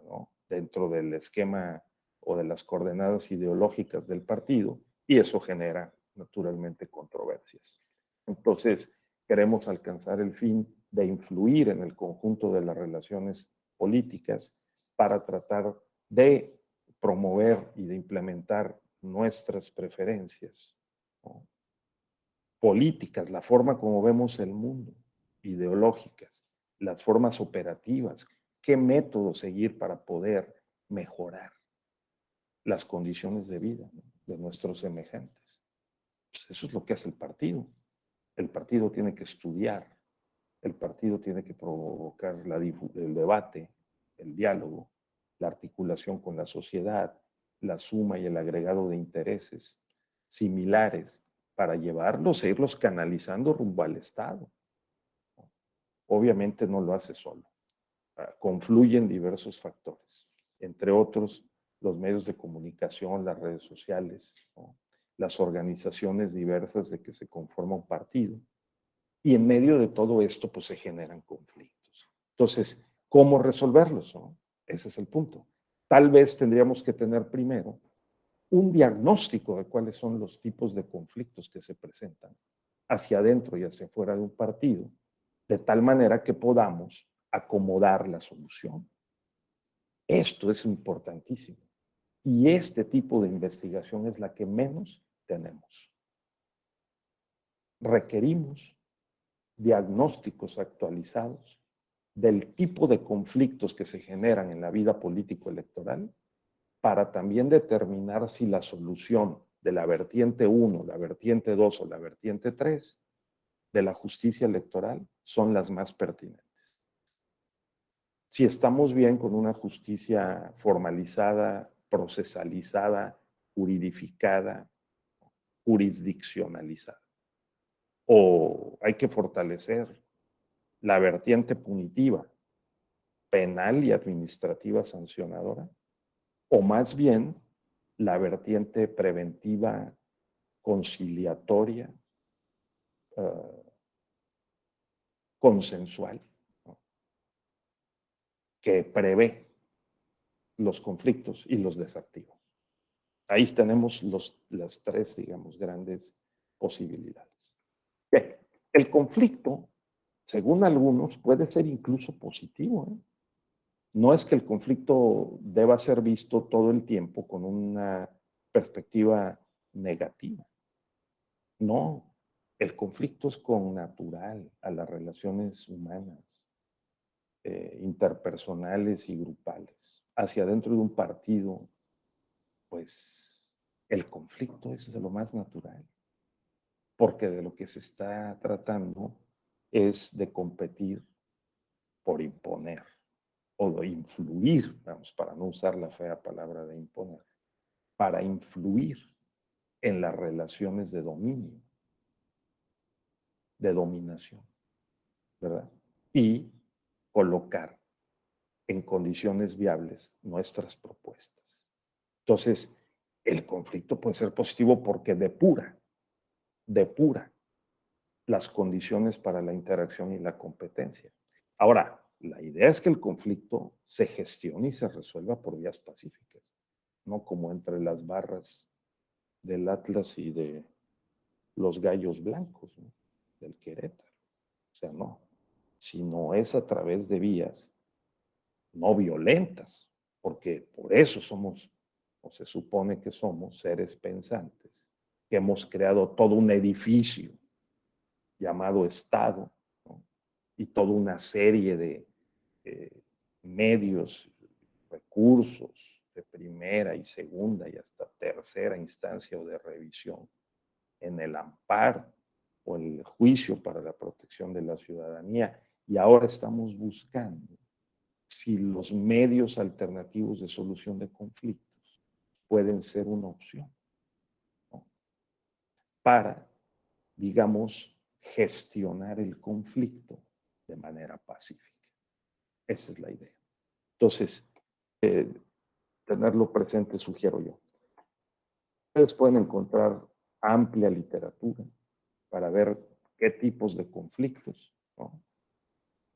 S2: ¿no? Dentro del esquema o de las coordenadas ideológicas del partido, y eso genera naturalmente controversias. Entonces, queremos alcanzar el fin de influir en el conjunto de las relaciones políticas para tratar de promover y de implementar nuestras preferencias, ¿no? Políticas, la forma como vemos el mundo, ideológicas, las formas operativas, qué método seguir para poder mejorar las condiciones de vida, ¿no?, de nuestros semejantes. Pues eso es lo que hace el partido. El partido tiene que estudiar, el partido tiene que provocar el debate, el diálogo, la articulación con la sociedad, la suma y el agregado de intereses similares para llevarlos e irlos canalizando rumbo al Estado. Obviamente no lo hace solo. Confluyen diversos factores, entre otros los medios de comunicación, las redes sociales, ¿no?, las organizaciones diversas de que se conforma un partido. Y en medio de todo esto, pues se generan conflictos. Entonces, ¿cómo resolverlos, no? Ese es el punto. Tal vez tendríamos que tener primero un diagnóstico de cuáles son los tipos de conflictos que se presentan hacia adentro y hacia afuera de un partido, de tal manera que podamos acomodar la solución. Esto es importantísimo. Y este tipo de investigación es la que menos tenemos. Requerimos diagnósticos actualizados del tipo de conflictos que se generan en la vida político-electoral para también determinar si la solución de la vertiente 1, la vertiente 2 o la vertiente 3 de la justicia electoral son las más pertinentes. Si estamos bien con una justicia formalizada, procesalizada, juridificada, jurisdiccionalizada, o hay que fortalecer la vertiente punitiva, penal y administrativa sancionadora, o más bien la vertiente preventiva, conciliatoria, consensual, ¿no?, que prevé los conflictos y los desactiva. Ahí tenemos las tres, digamos, grandes posibilidades. Bien, el conflicto, según algunos, puede ser incluso positivo, ¿eh? No es que el conflicto deba ser visto todo el tiempo con una perspectiva negativa. No, el conflicto es connatural a las relaciones humanas. interpersonales y grupales. Hacia dentro de un partido, pues el conflicto es de lo más natural, porque de lo que se está tratando es de competir por imponer o de influir, vamos, para no usar la fea palabra de imponer, para influir en las relaciones de dominio, de dominación, ¿verdad? Y colocar en condiciones viables nuestras propuestas. Entonces, el conflicto puede ser positivo porque depura las condiciones para la interacción y la competencia. Ahora, la idea es que el conflicto se gestione y se resuelva por vías pacíficas, no como entre las barras del Atlas y de los Gallos Blancos, ¿no? Del Querétaro. O sea, no, sino es a través de vías no violentas, porque por eso somos, o se supone que somos seres pensantes, que hemos creado todo un edificio llamado Estado, ¿no? Y toda una serie de medios, recursos de primera y segunda y hasta tercera instancia o de revisión en el amparo o el juicio para la protección de la ciudadanía. Y ahora estamos buscando si los medios alternativos de solución de conflictos pueden ser una opción, ¿no? Para, digamos, gestionar el conflicto de manera pacífica. Esa es la idea. Entonces, eh, tenerlo presente sugiero yo. Ustedes pueden encontrar amplia literatura para ver qué tipos de conflictos, ¿no?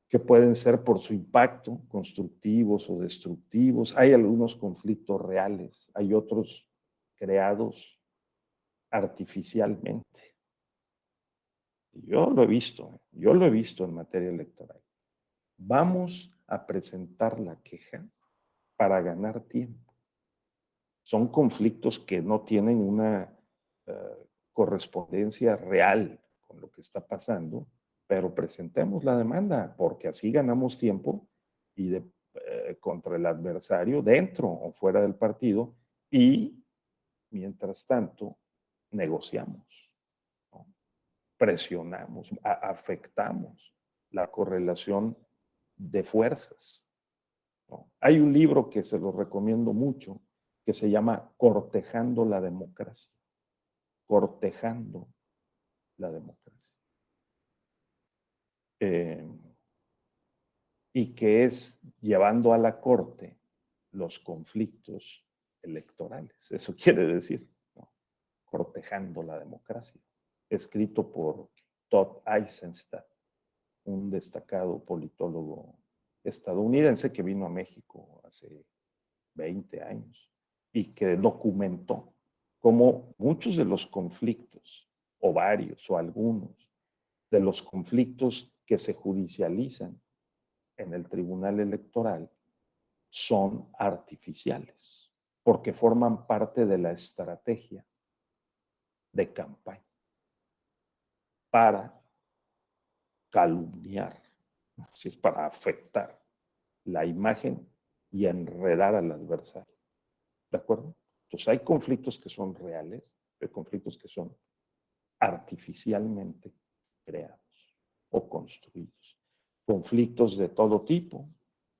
S2: Que pueden ser por su impacto, constructivos o destructivos. Hay algunos conflictos reales, hay otros creados artificialmente. Yo lo he visto en materia electoral. Vamos a presentar la queja para ganar tiempo. Son conflictos que no tienen una correspondencia real con lo que está pasando, pero presentemos la demanda porque así ganamos tiempo y contra el adversario dentro o fuera del partido y mientras tanto negociamos, ¿no? Presionamos, afectamos la correlación de fuerzas, ¿no? Hay un libro que se lo recomiendo mucho que se llama Cortejando la democracia. Cortejando la democracia. Y que es llevando a la corte los conflictos electorales. Eso quiere decir, ¿no? Cortejando la democracia. Escrito por Todd Eisenstadt, un destacado politólogo estadounidense que vino a México hace 20 años y que documentó cómo muchos de los conflictos, o varios, o algunos, de los conflictos que se judicializan en el Tribunal Electoral son artificiales, porque forman parte de la estrategia de campaña para calumniar, ¿no? Es decir, para afectar la imagen y enredar al adversario. ¿De acuerdo? Entonces hay conflictos que son reales, hay conflictos que son artificialmente creados o construidos. Conflictos de todo tipo.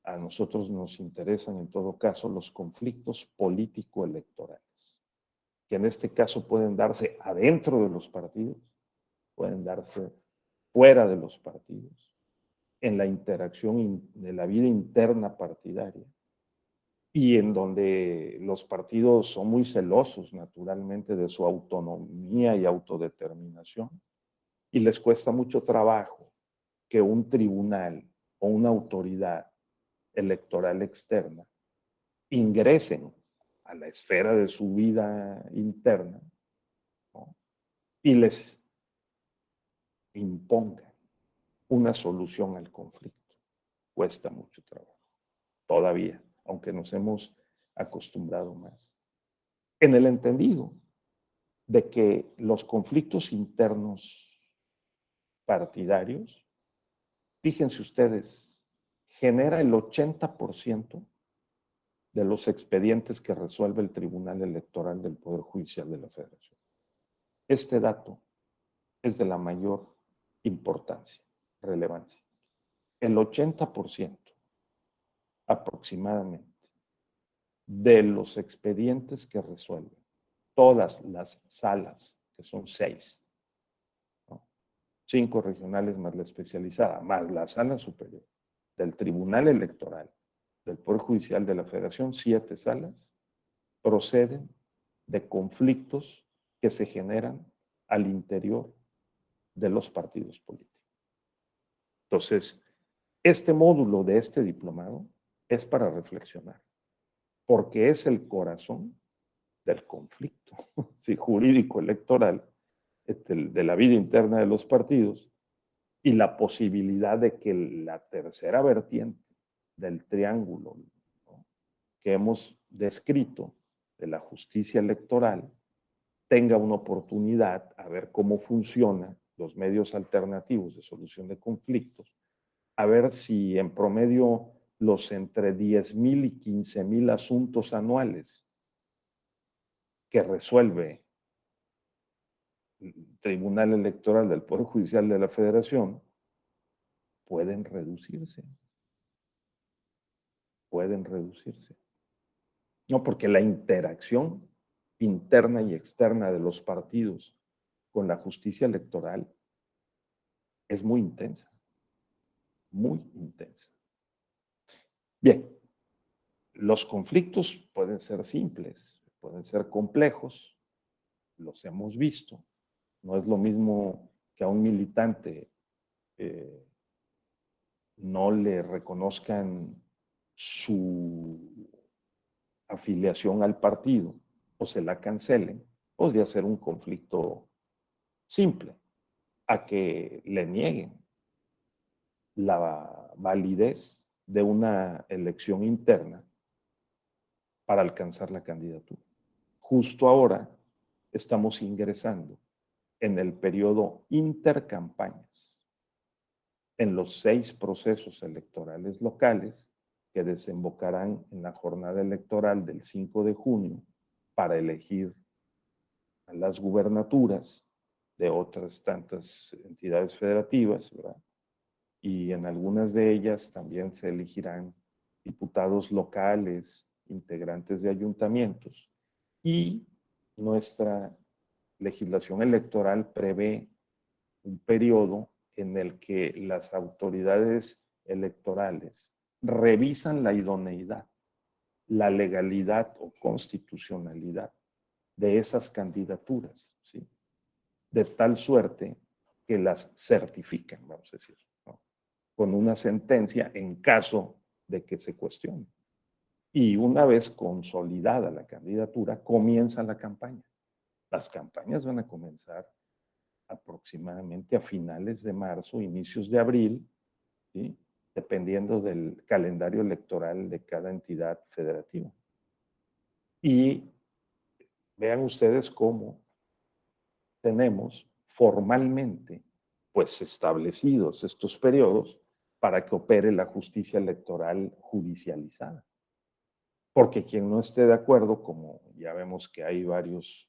S2: A nosotros nos interesan en todo caso los conflictos político-electorales, que en este caso pueden darse adentro de los partidos, pueden darse fuera de los partidos, en la interacción de la vida interna partidaria, y en donde los partidos son muy celosos naturalmente de su autonomía y autodeterminación, y les cuesta mucho trabajo que un tribunal o una autoridad electoral externa ingresen a la esfera de su vida interna, ¿no? Y les impongan una solución al conflicto. Cuesta mucho trabajo, todavía, aunque nos hemos acostumbrado más. En el entendido de que los conflictos internos partidarios, fíjense ustedes, genera el 80% de los expedientes que resuelve el Tribunal Electoral del Poder Judicial de la Federación. Este dato es de la mayor importancia, relevancia. El 80% aproximadamente de los expedientes que resuelven todas las salas, que son 6, ¿no? 5 regionales más la especializada, más la sala superior del Tribunal Electoral del Poder Judicial de la Federación, 7 salas, proceden de conflictos que se generan al interior de los partidos políticos. Entonces, este módulo de este diplomado es para reflexionar, porque es el corazón del conflicto sí, jurídico electoral de la vida interna de los partidos y la posibilidad de que la tercera vertiente del triángulo, ¿no?, que hemos descrito de la justicia electoral tenga una oportunidad a ver cómo funcionan los medios alternativos de solución de conflictos, a ver si en promedio los entre 10,000 y 15,000 asuntos anuales que resuelve el Tribunal Electoral del Poder Judicial de la Federación pueden reducirse. Pueden reducirse. No, porque la interacción interna y externa de los partidos con la justicia electoral es muy intensa. Muy intensa. Bien, los conflictos pueden ser simples, pueden ser complejos, los hemos visto. No es lo mismo que a un militante no le reconozcan su afiliación al partido o se la cancelen, podría ser un conflicto simple, a que le nieguen la validez de una elección interna para alcanzar la candidatura. Justo ahora estamos ingresando en el periodo intercampañas, en los 6 procesos electorales locales que desembocarán en la jornada electoral del 5 de junio para elegir a las gubernaturas de otras tantas entidades federativas, ¿verdad? Y en algunas de ellas también se elegirán diputados locales, integrantes de ayuntamientos, y nuestra legislación electoral prevé un periodo en el que las autoridades electorales revisan la idoneidad, la legalidad o constitucionalidad de esas candidaturas, ¿sí?, de tal suerte que las certifican, vamos a decir, ¿no?, con una sentencia en caso de que se cuestione. Y una vez consolidada la candidatura, comienza la campaña. Las campañas van a comenzar aproximadamente a finales de marzo, inicios de abril, ¿sí?, dependiendo del calendario electoral de cada entidad federativa. Y vean ustedes cómo tenemos formalmente pues establecidos estos periodos para que opere la justicia electoral judicializada. Porque quien no esté de acuerdo, como ya vemos que hay varios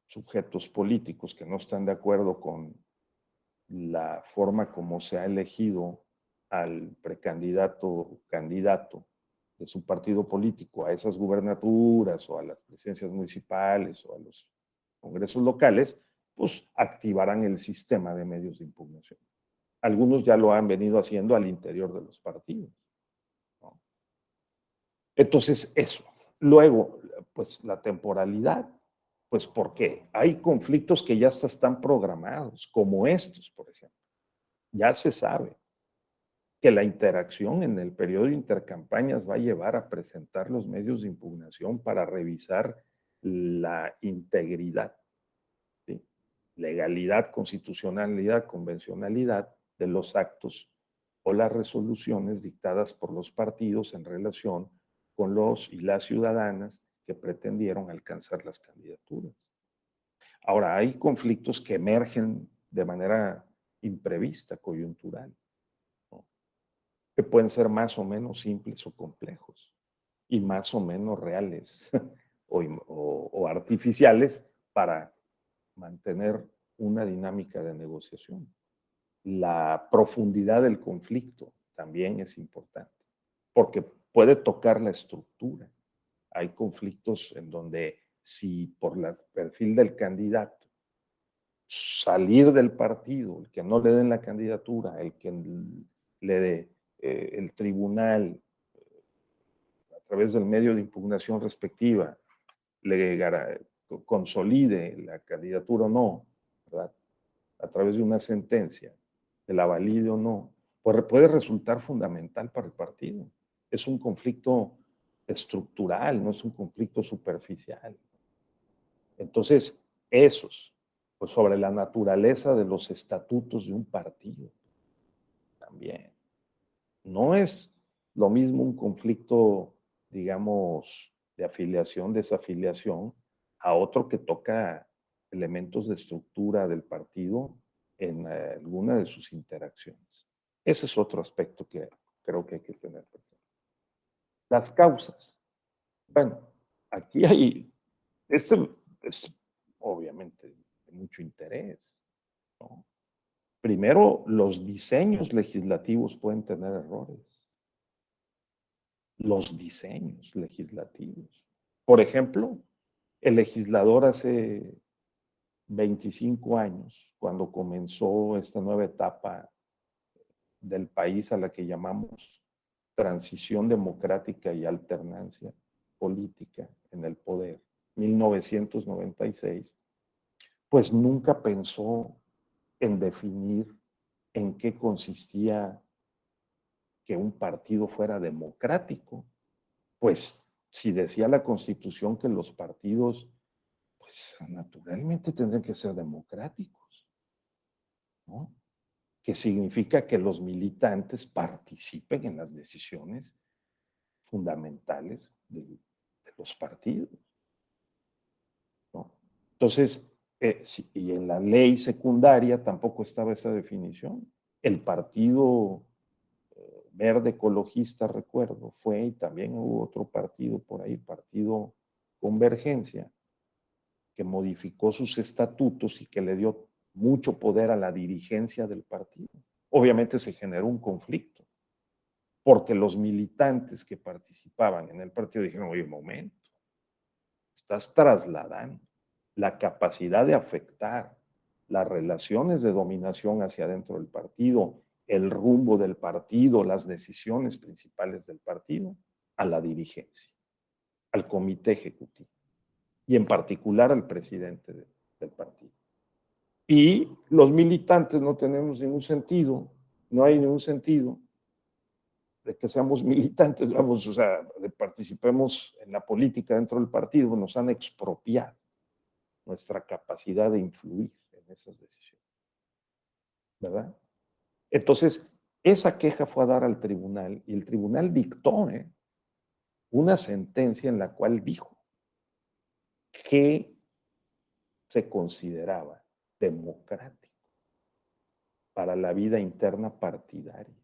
S2: sujetos políticos que no están de acuerdo con la forma como se ha elegido al precandidato o candidato de su partido político a esas gubernaturas o a las presidencias municipales o a los congresos locales, pues activarán el sistema de medios de impugnación. Algunos ya lo han venido haciendo al interior de los partidos, ¿no? Entonces, eso. Luego, pues la temporalidad, pues ¿por qué? Hay conflictos que ya están programados, como estos, por ejemplo. Ya se sabe que la interacción en el periodo de intercampañas va a llevar a presentar los medios de impugnación para revisar la integridad, ¿sí?, legalidad, constitucionalidad, convencionalidad de los actos o las resoluciones dictadas por los partidos en relación con los y las ciudadanas que pretendieron alcanzar las candidaturas. Ahora, hay conflictos que emergen de manera imprevista, coyuntural. que pueden ser más o menos simples o complejos y más o menos reales o artificiales para mantener una dinámica de negociación. La profundidad del conflicto también es importante, porque puede tocar la estructura. Hay conflictos en donde si por el perfil del candidato salir del partido, el que no le den la candidatura, el que le dé el tribunal a través del medio de impugnación respectiva le consolide la candidatura o no, ¿verdad? A través de una sentencia, que la valide o no, pues puede resultar fundamental para el partido. Es un conflicto estructural, no es un conflicto superficial. Entonces, pues sobre la naturaleza de los estatutos de un partido también. No es lo mismo un conflicto, digamos, de afiliación, desafiliación, a otro que toca elementos de estructura del partido en alguna de sus interacciones. Ese es otro aspecto que creo que hay que tener presente. Las causas. Bueno, aquí hay, este es obviamente de mucho interés, ¿no? Primero, los diseños legislativos pueden tener errores. Los diseños legislativos. Por ejemplo, el legislador hace 25 años, cuando comenzó esta nueva etapa del país a la que llamamos transición democrática y alternancia política en el poder, 1996, pues nunca pensó en definir en qué consistía que un partido fuera democrático. Pues si decía la Constitución que los partidos, pues naturalmente tendrían que ser democráticos, ¿no? Que significa que los militantes participen en las decisiones fundamentales de los partidos, ¿no? Entonces, y en la ley secundaria tampoco estaba esa definición. El partido verde ecologista, recuerdo, fue, y también hubo otro partido por ahí, Partido Convergencia, que modificó sus estatutos y que le dio mucho poder a la dirigencia del partido. Obviamente se generó un conflicto, porque los militantes que participaban en el partido dijeron, oye, un momento, estás trasladando la capacidad de afectar las relaciones de dominación hacia adentro del partido, el rumbo del partido, las decisiones principales del partido, a la dirigencia, al comité ejecutivo y en particular al presidente del partido. Y los militantes no tenemos ningún sentido, no hay ningún sentido de que seamos militantes, vamos, o sea, de participemos en la política dentro del partido, nos han expropiado nuestra capacidad de influir en esas decisiones, ¿verdad? Entonces, esa queja fue a dar al tribunal y el tribunal dictó una sentencia en la cual dijo que se consideraba democrático para la vida interna partidaria,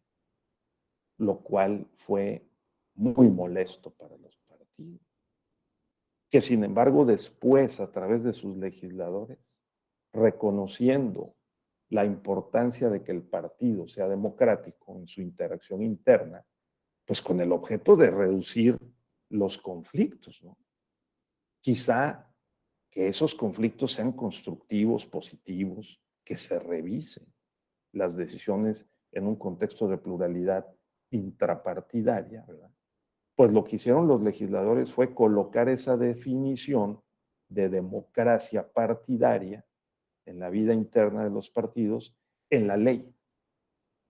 S2: lo cual fue muy molesto para los partidos, que sin embargo después, a través de sus legisladores, reconociendo la importancia de que el partido sea democrático en su interacción interna, pues con el objeto de reducir los conflictos, ¿no? Quizá que esos conflictos sean constructivos, positivos, que se revisen las decisiones en un contexto de pluralidad intrapartidaria, ¿verdad? Pues lo que hicieron los legisladores fue colocar esa definición de democracia partidaria en la vida interna de los partidos en la ley.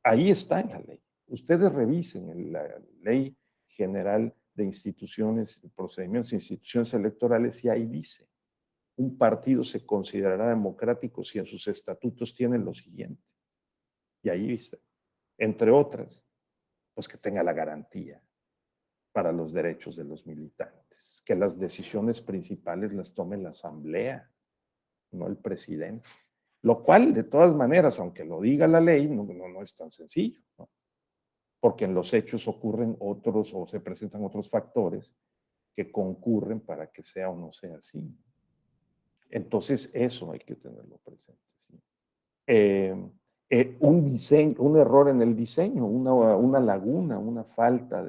S2: Ahí está en la ley. Ustedes revisen en la Ley General de Instituciones, Procedimientos e Instituciones Electorales y ahí dice, un partido se considerará democrático si en sus estatutos tienen lo siguiente. Y ahí dice, entre otras, pues que tenga la garantía para los derechos de los militantes, que las decisiones principales las tome la asamblea, no el presidente. Lo cual, de todas maneras, aunque lo diga la ley, no es tan sencillo, ¿no? porque en los hechos ocurren otros o se presentan otros factores que concurren para que sea o no sea así. Entonces, eso hay que tenerlo presente. ¿Sí? Un error en el diseño, una laguna, una falta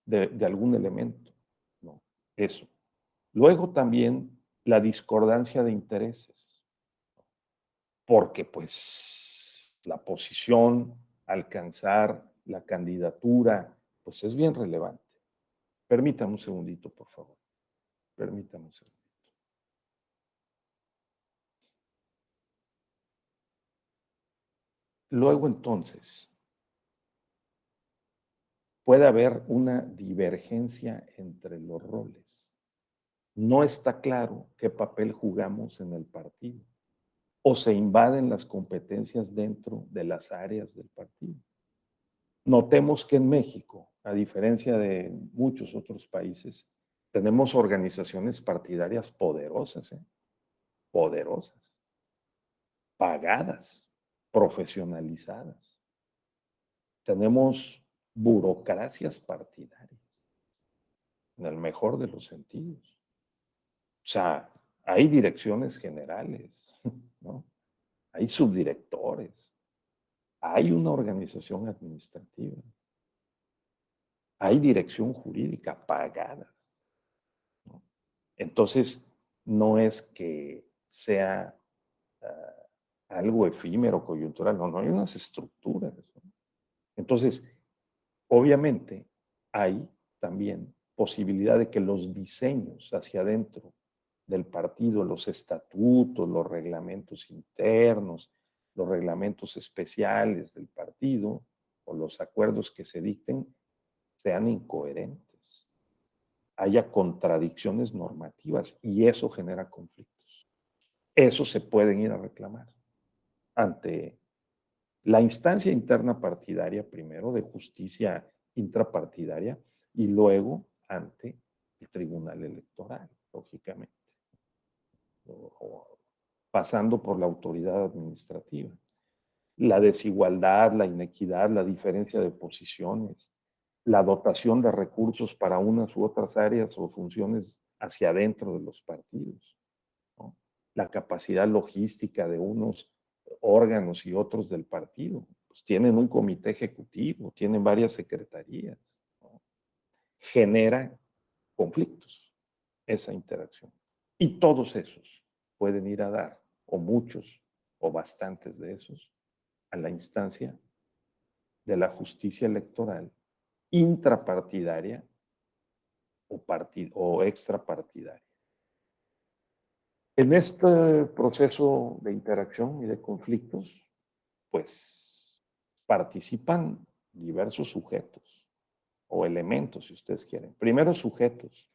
S2: de algún elemento, ¿no? Eso. Luego también la discordancia de intereses, porque pues la posición, alcanzar la candidatura, pues es bien relevante. Permítame un segundito, por favor. Permítame un segundito. Luego entonces, puede haber una divergencia entre los roles. No está claro qué papel jugamos en el partido o se invaden las competencias dentro de las áreas del partido. Notemos que en México, a diferencia de muchos otros países, tenemos organizaciones partidarias poderosas, poderosas, pagadas, profesionalizadas. Tenemos burocracias partidarias, en el mejor de los sentidos. O sea, hay direcciones generales, ¿no? Hay subdirectores, hay una organización administrativa, hay dirección jurídica pagada, ¿no? Entonces, no es que sea algo efímero, coyuntural, no, no hay unas estructuras, ¿no? Entonces, obviamente, hay también posibilidad de que los diseños hacia adentro del partido, los estatutos, los reglamentos internos, los reglamentos especiales del partido o los acuerdos que se dicten sean incoherentes, haya contradicciones normativas y eso genera conflictos. Eso se pueden ir a reclamar ante la instancia interna partidaria primero de justicia intrapartidaria y luego ante el Tribunal Electoral, lógicamente, o pasando por la autoridad administrativa. La desigualdad, la inequidad, la diferencia de posiciones, la dotación de recursos para unas u otras áreas o funciones hacia adentro de los partidos, ¿no? La capacidad logística de unos órganos y otros del partido. Pues tienen un comité ejecutivo, tienen varias secretarías, ¿no? Genera conflictos esa interacción. Y todos esos pueden ir a dar, o muchos, o bastantes de esos, a la instancia de la justicia electoral intrapartidaria o extrapartidaria. En este proceso de interacción y de conflictos, pues participan diversos sujetos o elementos, si ustedes quieren. Primero sujetos,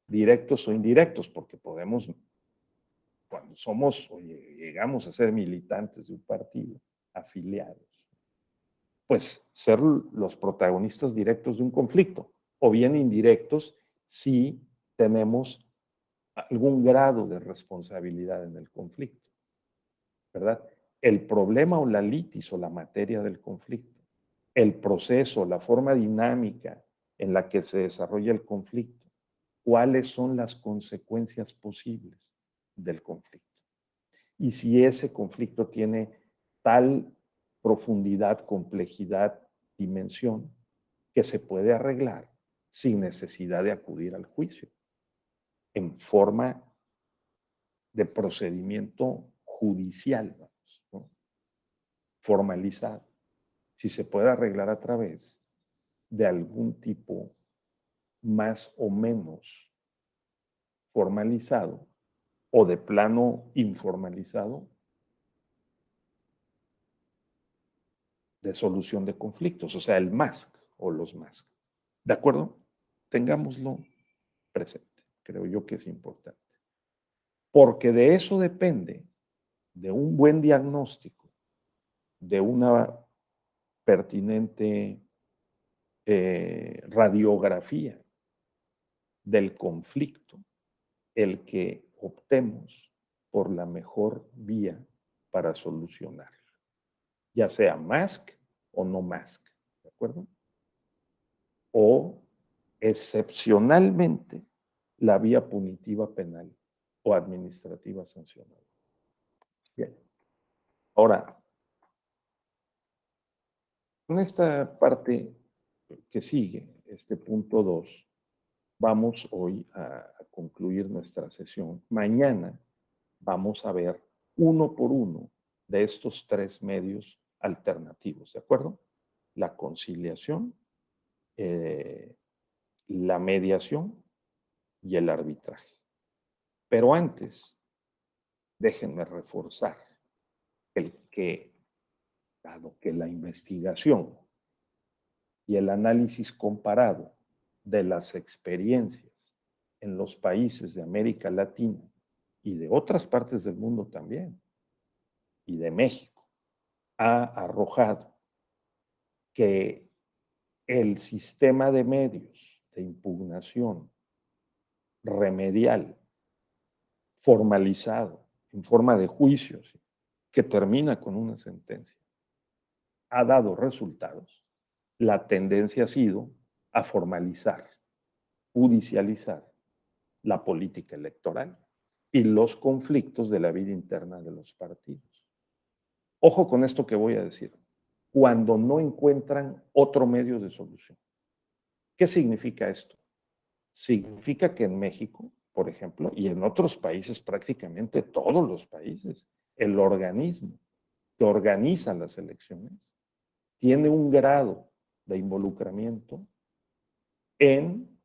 S2: directos o indirectos, porque podemos, cuando somos o llegamos a ser militantes de un partido, afiliados, pues ser los protagonistas directos de un conflicto, o bien indirectos si tenemos algún grado de responsabilidad en el conflicto, ¿verdad? El problema o la litis o la materia del conflicto, el proceso, la forma dinámica en la que se desarrolla el conflicto, cuáles son las consecuencias posibles del conflicto. Y si ese conflicto tiene tal profundidad, complejidad, dimensión, que se puede arreglar sin necesidad de acudir al juicio, en forma de procedimiento judicial, vamos, ¿no? Formalizado. Si se puede arreglar a través de algún tipo más o menos formalizado o de plano informalizado de solución de conflictos, o sea, el MASC o los MASC. ¿De acuerdo? Tengámoslo presente. Creo yo que es importante. Porque de eso depende, de un buen diagnóstico, de una pertinente radiografía del conflicto, el que optemos por la mejor vía para solucionarlo, ya sea MASC o no MASC. acuerdo? O excepcionalmente la vía punitiva penal o administrativa sancionada. Bien. Ahora, con esta parte que sigue, este punto 2, vamos hoy a concluir nuestra sesión. Mañana vamos a ver uno por uno de estos 3 medios alternativos, ¿de acuerdo? La conciliación, la mediación y el arbitraje. Pero antes, déjenme reforzar dado que la investigación y el análisis comparado de las experiencias en los países de América Latina y de otras partes del mundo también, y de México, ha arrojado que el sistema de medios de impugnación remedial, formalizado, en forma de juicios, que termina con una sentencia, ha dado resultados. La tendencia ha sido a formalizar, judicializar la política electoral y los conflictos de la vida interna de los partidos. Ojo con esto que voy a decir. Cuando no encuentran otro medio de solución. ¿Qué significa esto? Significa que en México, por ejemplo, y en otros países, prácticamente todos los países, el organismo que organiza las elecciones tiene un grado de involucramiento en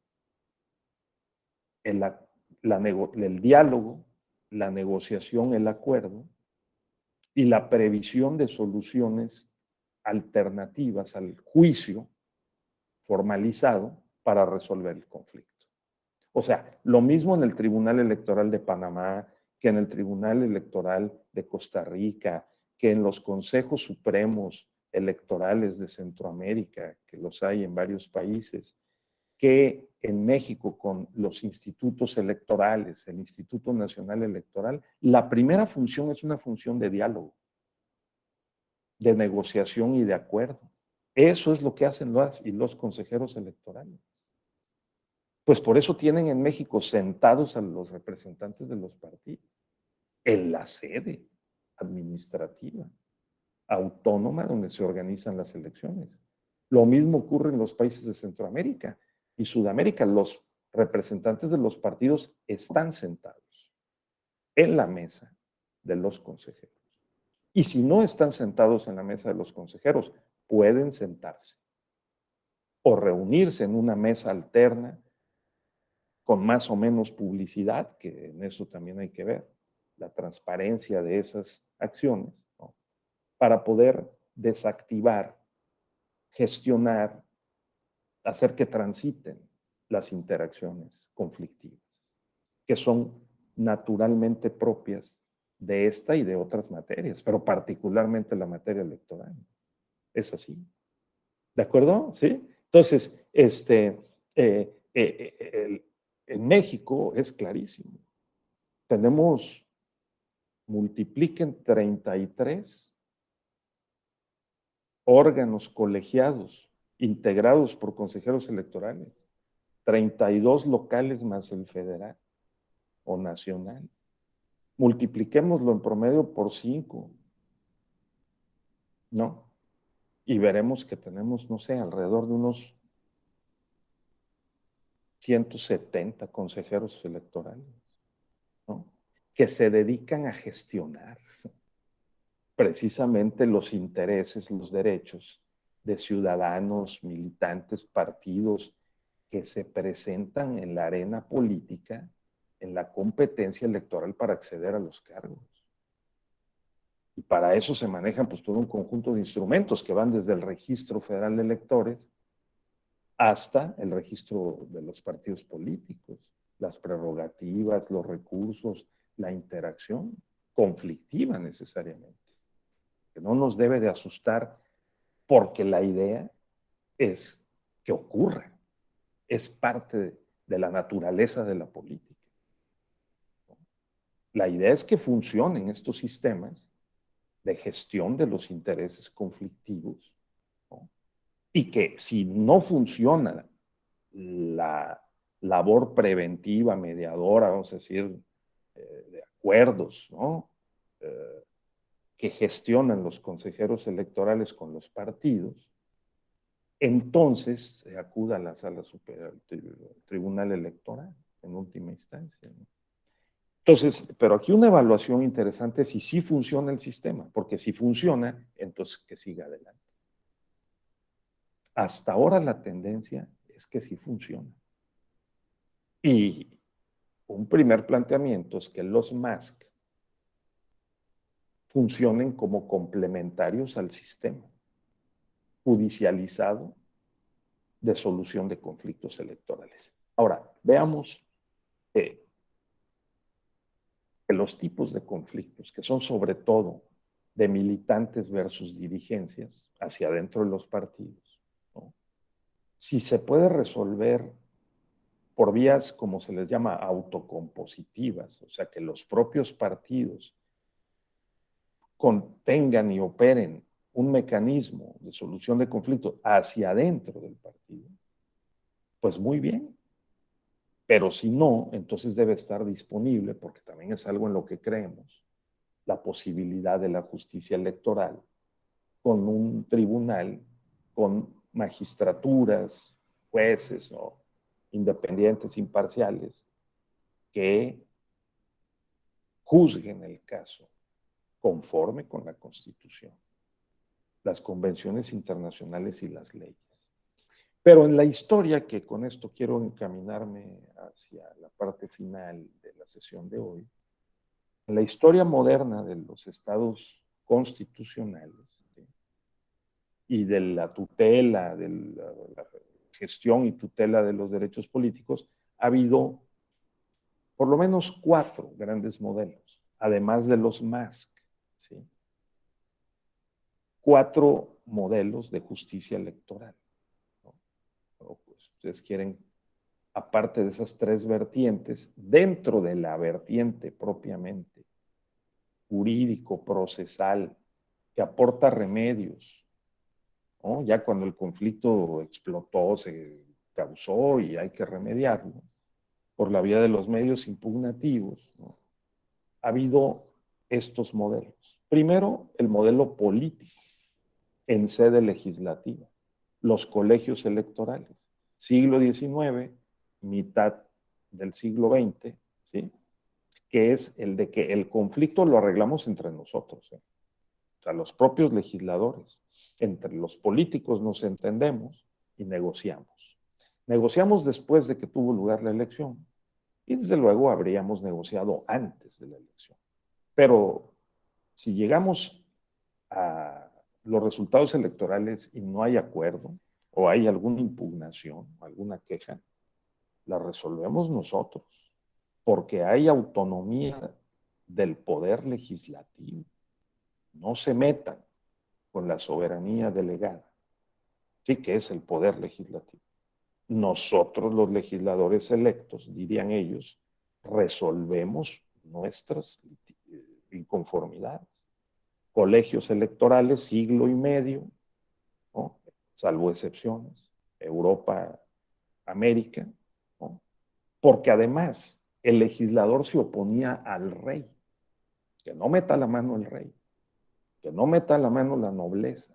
S2: el diálogo, la negociación, el acuerdo y la previsión de soluciones alternativas al juicio formalizado para resolver el conflicto. O sea, lo mismo en el Tribunal Electoral de Panamá, que en el Tribunal Electoral de Costa Rica, que en los consejos supremos electorales de Centroamérica, que los hay en varios países, que en México con los institutos electorales, el Instituto Nacional Electoral, la primera función es una función de diálogo, de negociación y de acuerdo. Eso es lo que hacen los consejeros electorales. Pues por eso tienen en México sentados a los representantes de los partidos, en la sede administrativa, autónoma donde se organizan las elecciones. Lo mismo ocurre en los países de Centroamérica y Sudamérica. Los representantes de los partidos están sentados en la mesa de los consejeros. Y si no están sentados en la mesa de los consejeros, pueden sentarse o reunirse en una mesa alterna con más o menos publicidad, que en eso también hay que ver, la transparencia de esas acciones, ¿no? Para poder desactivar, gestionar, hacer que transiten las interacciones conflictivas, que son naturalmente propias de esta y de otras materias, pero particularmente la materia electoral. Es así. ¿De acuerdo? ¿Sí? Entonces, en México es clarísimo. Tenemos, multipliquen 33 órganos colegiados integrados por consejeros electorales, 32 locales más el federal o nacional. Multipliquémoslo en promedio por 5, ¿no? Y veremos que tenemos, no sé, alrededor de unos 170 consejeros electorales, ¿no? Que se dedican a gestionar precisamente los intereses, los derechos de ciudadanos, militantes, partidos que se presentan en la arena política, en la competencia electoral para acceder a los cargos. Y para eso se manejan pues todo un conjunto de instrumentos que van desde el Registro Federal de Electores hasta el registro de los partidos políticos, las prerrogativas, los recursos, la interacción conflictiva necesariamente, que no nos debe de asustar porque la idea es que ocurra, es parte de la naturaleza de la política. La idea es que funcionen estos sistemas de gestión de los intereses conflictivos, ¿no? y que si no funciona la labor preventiva, mediadora, vamos a decir, de acuerdos, ¿no? Que gestionan los consejeros electorales con los partidos, entonces se acuda a la sala superior, al tribunal electoral, en última instancia, ¿no? Entonces, pero aquí una evaluación interesante es si sí funciona el sistema, porque si funciona, entonces que siga adelante. Hasta ahora la tendencia es que sí funciona. Y un primer planteamiento es que los MASC funcionen como complementarios al sistema judicializado de solución de conflictos electorales. Ahora, veamos que los tipos de conflictos, que son sobre todo de militantes versus dirigencias hacia adentro de los partidos, ¿no? Si se puede resolver por vías, como se les llama, autocompositivas, o sea, que los propios partidos contengan y operen un mecanismo de solución de conflictos hacia adentro del partido, pues muy bien. Pero si no, entonces debe estar disponible, porque también es algo en lo que creemos, la posibilidad de la justicia electoral con un tribunal, con magistraturas, jueces o independientes, imparciales, que juzguen el caso conforme con la Constitución, las convenciones internacionales y las leyes. Pero en la historia, que con esto quiero encaminarme hacia la parte final de la sesión de hoy, en la historia moderna de los estados constitucionales, ¿sí?, y de la tutela, de la gestión y tutela de los derechos políticos, ha habido por lo menos 4 grandes modelos, además de los MASC, ¿sí? 4 modelos de justicia electoral, ¿no? O pues, ustedes quieren, aparte de esas 3 vertientes, dentro de la vertiente propiamente jurídico, procesal, que aporta remedios, ¿no? Ya cuando el conflicto explotó, se causó y hay que remediarlo por la vía de los medios impugnativos, ¿no? Ha habido estos modelos. Primero, el modelo político en sede legislativa, los colegios electorales, siglo XIX, mitad del siglo XX, ¿sí?, que es el de que el conflicto lo arreglamos entre nosotros, ¿eh? O sea, los propios legisladores, entre los políticos nos entendemos y negociamos. Negociamos después de que tuvo lugar la elección y desde luego habríamos negociado antes de la elección. Pero si llegamos a los resultados electorales y no hay acuerdo o hay alguna impugnación, alguna queja, la resolvemos nosotros, porque hay autonomía del poder legislativo. No se metan con la soberanía delegada, sí, que es el poder legislativo. Nosotros, los legisladores electos, dirían ellos, resolvemos nuestras inconformidades. Colegios electorales, siglo y medio, ¿no?, salvo excepciones, Europa, América, ¿no?, porque además el legislador se oponía al rey, que no meta la mano el rey, que no meta la mano la nobleza,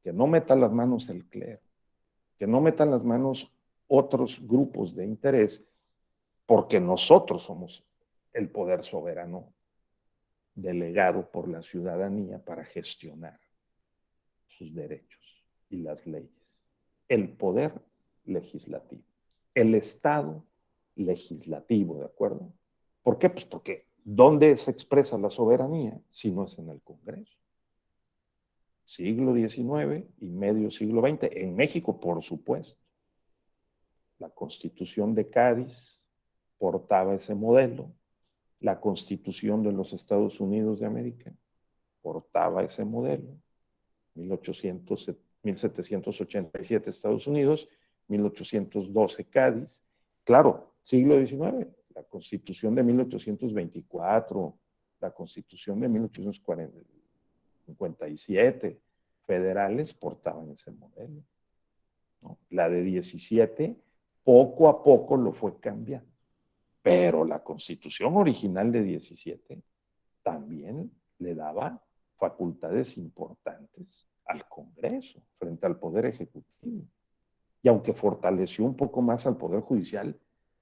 S2: que no meta las manos el clero, que no metan las manos otros grupos de interés, porque nosotros somos el poder soberano delegado por la ciudadanía para gestionar sus derechos y las leyes. El poder legislativo, el Estado legislativo, ¿de acuerdo? ¿Por qué? Pues porque ¿dónde se expresa la soberanía si no es en el Congreso? Siglo XIX y medio siglo XX, en México, por supuesto. La Constitución de Cádiz portaba ese modelo, la Constitución de los Estados Unidos de América portaba ese modelo, 1787 Estados Unidos, 1812 Cádiz. Claro, siglo XIX, la Constitución de 1824, la Constitución de 1857, federales portaban ese modelo. ¿no? La de 17 poco a poco lo fue cambiando. Pero la Constitución original de 17 también le daba facultades importantes al Congreso frente al Poder Ejecutivo. Y aunque fortaleció un poco más al Poder Judicial,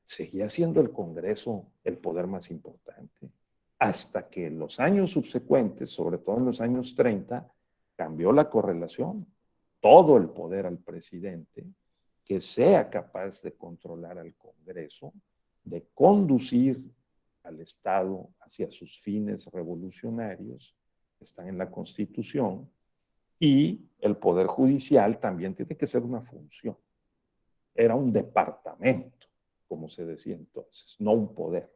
S2: seguía siendo el Congreso el poder más importante. Hasta que en los años subsecuentes, sobre todo en los años 30, cambió la correlación. Todo el poder al presidente, que sea capaz de controlar al Congreso, de conducir al Estado hacia sus fines revolucionarios, que están en la Constitución, y el Poder Judicial también tiene que ser una función. Era un departamento, como se decía entonces, no un poder.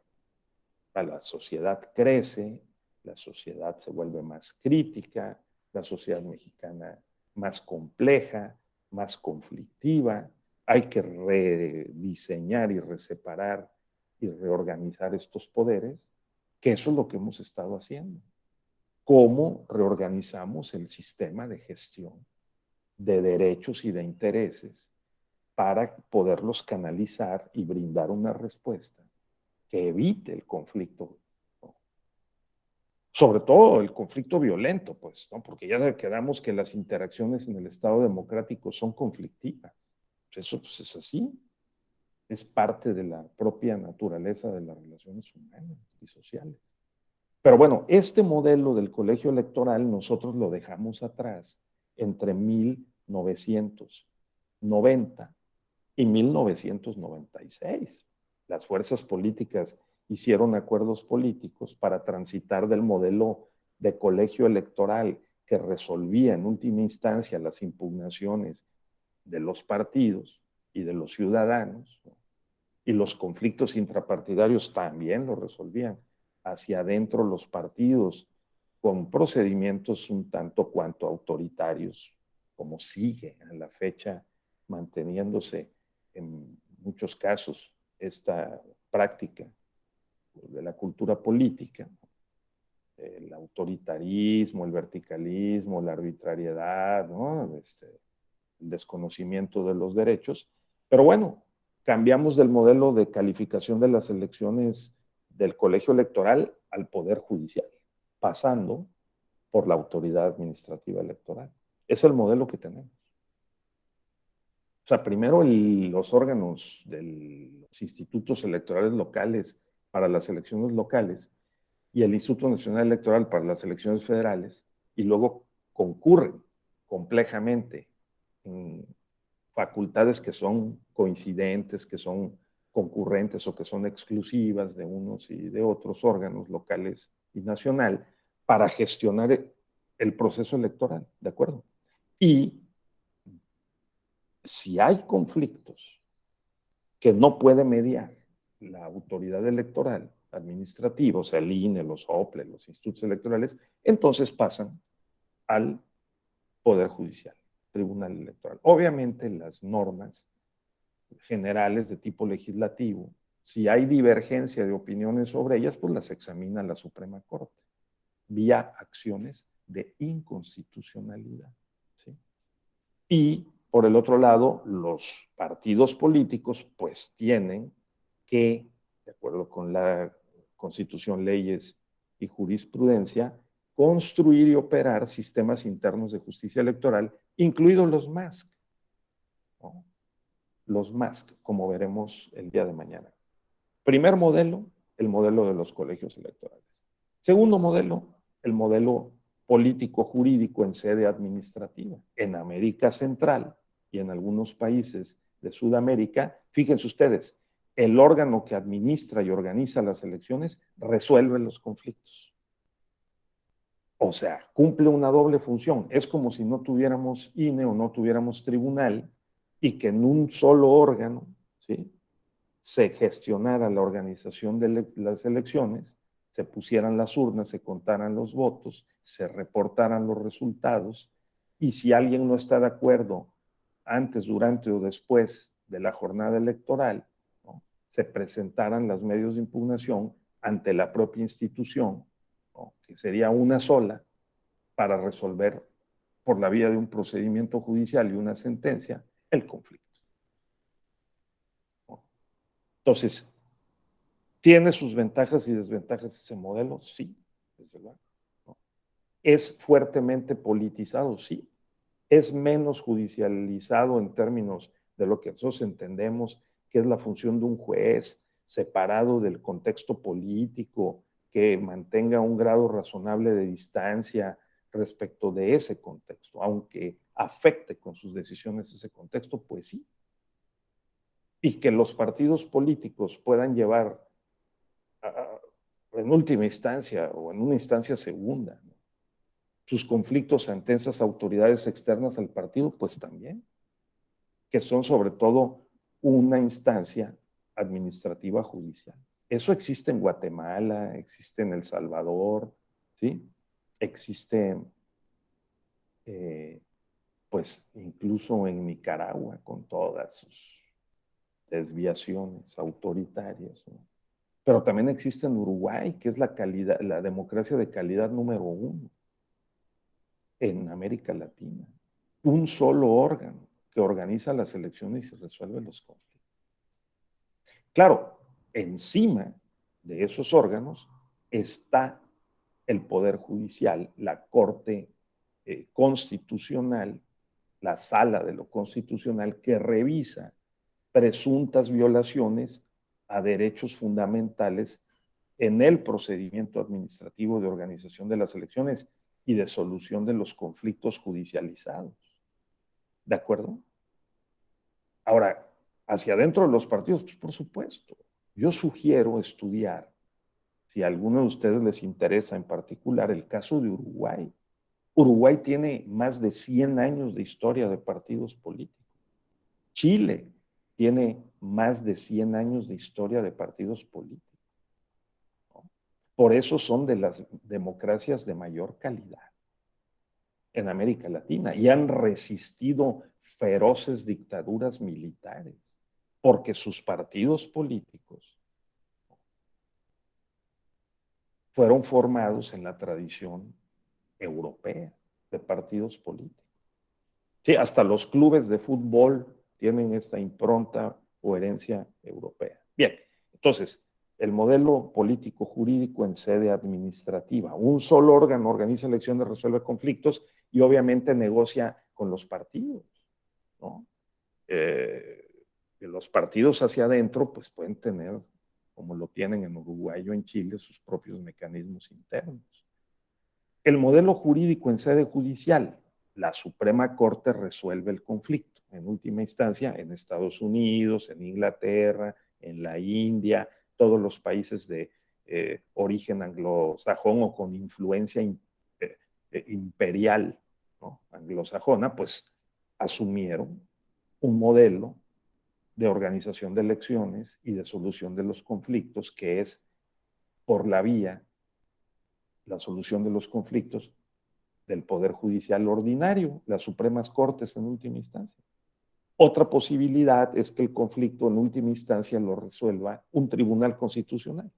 S2: La sociedad crece, la sociedad se vuelve más crítica, la sociedad mexicana más compleja, más conflictiva. Hay que rediseñar y reseparar y reorganizar estos poderes, que eso es lo que hemos estado haciendo. ¿Cómo reorganizamos el sistema de gestión de derechos y de intereses para poderlos canalizar y brindar una respuesta que evite el conflicto, ¿no? Sobre todo el conflicto violento, pues, ¿no? Porque ya quedamos que las interacciones en el Estado democrático son conflictivas. Eso pues, es así, es parte de la propia naturaleza de las relaciones humanas y sociales. Pero bueno, este modelo del colegio electoral nosotros lo dejamos atrás entre 1990 y 1996. Las fuerzas políticas hicieron acuerdos políticos para transitar del modelo de colegio electoral que resolvía en última instancia las impugnaciones de los partidos y de los ciudadanos, ¿no? Y los conflictos intrapartidarios también lo resolvían hacia adentro los partidos con procedimientos un tanto cuanto autoritarios, como sigue a la fecha manteniéndose en muchos casos esta práctica de la cultura política, el autoritarismo, el verticalismo, la arbitrariedad, ¿no? El desconocimiento de los derechos. Pero bueno, cambiamos del modelo de calificación de las elecciones del colegio electoral al Poder Judicial, pasando por la autoridad administrativa electoral. Es el modelo que tenemos. O sea, primero los órganos de los institutos electorales locales para las elecciones locales y el Instituto Nacional Electoral para las elecciones federales, y luego concurren complejamente en facultades que son coincidentes, que son concurrentes o que son exclusivas de unos y de otros órganos locales y nacional para gestionar el proceso electoral, ¿de acuerdo? Y si hay conflictos que no puede mediar la autoridad electoral administrativa, o sea, el INE, los OPLE, los institutos electorales, entonces pasan al Poder Judicial, Tribunal Electoral. Obviamente las normas generales de tipo legislativo, si hay divergencia de opiniones sobre ellas, pues las examina la Suprema Corte, vía acciones de inconstitucionalidad, ¿sí? Y por el otro lado, los partidos políticos pues tienen que, de acuerdo con la Constitución, leyes y jurisprudencia, construir y operar sistemas internos de justicia electoral, incluidos los MASC, ¿no? Los MASC, como veremos el día de mañana. Primer modelo, el modelo de los colegios electorales. Segundo modelo, el modelo político-jurídico en sede administrativa. En América Central y en algunos países de Sudamérica, fíjense ustedes, el órgano que administra y organiza las elecciones resuelve los conflictos. O sea, cumple una doble función. Es como si no tuviéramos INE o no tuviéramos tribunal y que en un solo órgano, ¿sí?, se gestionara la organización de las elecciones, se pusieran las urnas, se contaran los votos, se reportaran los resultados, y si alguien no está de acuerdo antes, durante o después de la jornada electoral, ¿no?, se presentaran los medios de impugnación ante la propia institución, ¿no?, que sería una sola, para resolver por la vía de un procedimiento judicial y una sentencia el conflicto. Entonces, ¿tiene sus ventajas y desventajas ese modelo? Sí, desde luego. ¿Es fuertemente politizado? Sí. ¿Es menos judicializado en términos de lo que nosotros entendemos que es la función de un juez separado del contexto político, que mantenga un grado razonable de distancia respecto de ese contexto, aunque afecte con sus decisiones ese contexto? Pues sí. Y que los partidos políticos puedan llevar en última instancia o en una instancia segunda, ¿no?, sus conflictos ante esas autoridades externas al partido, pues también, que son sobre todo una instancia administrativa judicial. Eso existe en Guatemala, existe en El Salvador, ¿sí? Existe, pues, incluso en Nicaragua, con todas sus desviaciones autoritarias, ¿no? Pero también existe en Uruguay, que es la democracia de calidad número 1 en América Latina. Un solo órgano que organiza las elecciones y resuelve los conflictos. Claro, encima de esos órganos está el Poder Judicial, la Corte Constitucional, la Sala de lo Constitucional, que revisa presuntas violaciones a derechos fundamentales en el procedimiento administrativo de organización de las elecciones y de solución de los conflictos judicializados. ¿De acuerdo? Ahora, hacia adentro de los partidos, pues por supuesto. Yo sugiero estudiar, si a alguno de ustedes les interesa en particular, el caso de Uruguay. Uruguay tiene más de 100 años de historia de partidos políticos. Chile tiene más de 100 años de historia de partidos políticos, ¿no? Por eso son de las democracias de mayor calidad en América Latina y han resistido feroces dictaduras militares, porque sus partidos políticos fueron formados en la tradición europea de partidos políticos. Sí, hasta los clubes de fútbol tienen esta impronta o herencia europea. Bien, entonces, el modelo político jurídico en sede administrativa. Un solo órgano organiza elecciones, resuelve conflictos y obviamente negocia con los partidos, ¿no? Los partidos hacia adentro pues pueden tener, como lo tienen en Uruguay o en Chile, sus propios mecanismos internos. El modelo jurídico en sede judicial. La Suprema Corte resuelve el conflicto, en última instancia, en Estados Unidos, en Inglaterra, en la India, todos los países de origen anglosajón o con influencia imperial, ¿no?, anglosajona, pues asumieron un modelo de organización de elecciones y de solución de los conflictos que es por la vía, la solución de los conflictos del Poder Judicial ordinario, las Supremas Cortes en última instancia. Otra posibilidad es que el conflicto en última instancia lo resuelva un tribunal constitucional,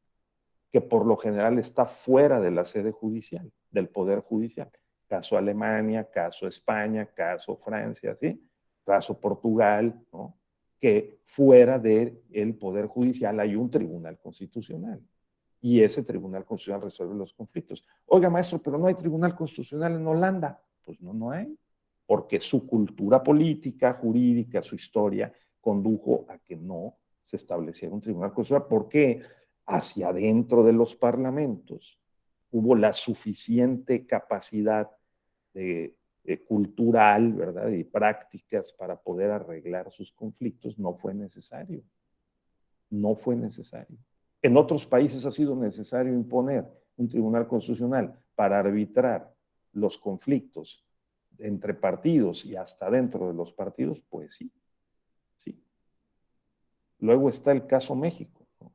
S2: que por lo general está fuera de la sede judicial, del Poder Judicial. Caso Alemania, caso España, caso Francia, ¿sí? Caso Portugal, ¿no?, que fuera del Poder Judicial hay un tribunal constitucional. Y ese tribunal constitucional resuelve los conflictos. Oiga, maestro, pero no hay tribunal constitucional en Holanda. Pues no, no hay. Porque su cultura política, jurídica, su historia, condujo a que no se estableciera un tribunal constitucional. Porque hacia adentro de los parlamentos hubo la suficiente capacidad cultural, ¿verdad?, y prácticas para poder arreglar sus conflictos. No fue necesario. No fue necesario. En otros países ha sido necesario imponer un tribunal constitucional para arbitrar los conflictos entre partidos y hasta dentro de los partidos. Pues sí, sí. Luego está el caso México, ¿no?,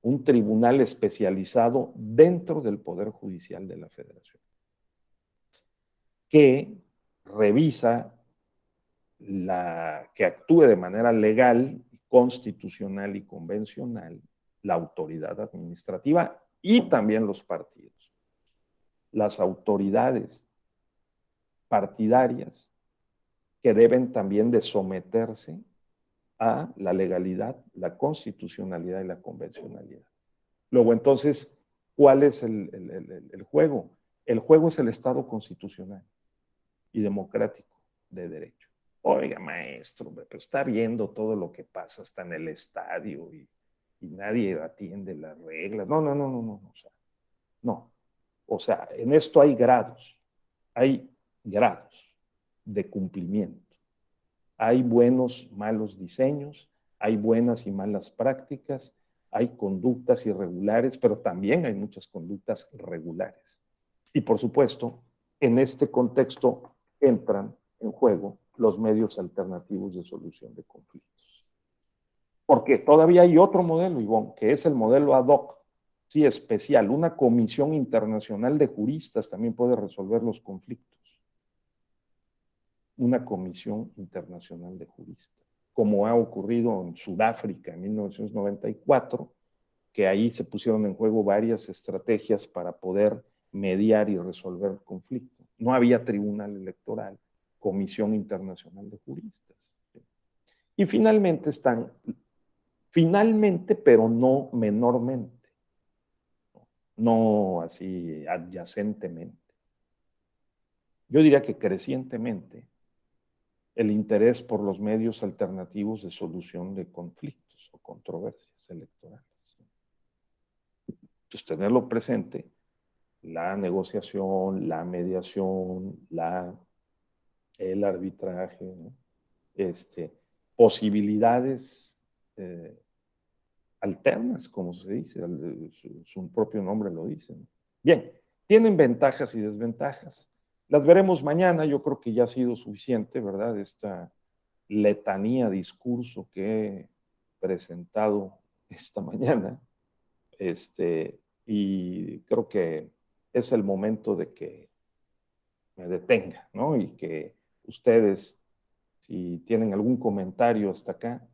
S2: un tribunal especializado dentro del Poder Judicial de la Federación, que revisa que actúe de manera legal, constitucional y convencional la autoridad administrativa y también los partidos. Las autoridades partidarias que deben también de someterse a la legalidad, la constitucionalidad y la convencionalidad. Luego, entonces, ¿cuál es el juego? El juego es el Estado constitucional y democrático de derecho. Oiga, maestro, pero está viendo todo lo que pasa, está en el estadio y nadie atiende las reglas. No, no, no, no, no, o sea, no. O sea, en esto hay grados de cumplimiento. Hay buenos, malos diseños, hay buenas y malas prácticas, hay conductas irregulares, pero también hay muchas conductas regulares. Y por supuesto, en este contexto entran en juego los medios alternativos de solución de conflictos. Porque todavía hay otro modelo, Ivonne, que es el modelo ad hoc, sí, especial. Una comisión internacional de juristas también puede resolver los conflictos. Una comisión internacional de juristas, como ha ocurrido en Sudáfrica en 1994, que ahí se pusieron en juego varias estrategias para poder mediar y resolver el conflicto. No había tribunal electoral, comisión internacional de juristas. Y finalmente, pero no menormente, no así adyacentemente. Yo diría que crecientemente, el interés por los medios alternativos de solución de conflictos o controversias electorales. Entonces, tenerlo presente, la negociación, la mediación, el arbitraje, ¿no? Posibilidades alternas, como se dice, su propio nombre lo dice, ¿no? Bien, tienen ventajas y desventajas. Las veremos mañana, yo creo que ya ha sido suficiente, ¿verdad? Esta letanía, discurso que he presentado esta mañana, y creo que es el momento de que me detenga, ¿no? Y que ustedes, si tienen algún comentario hasta acá,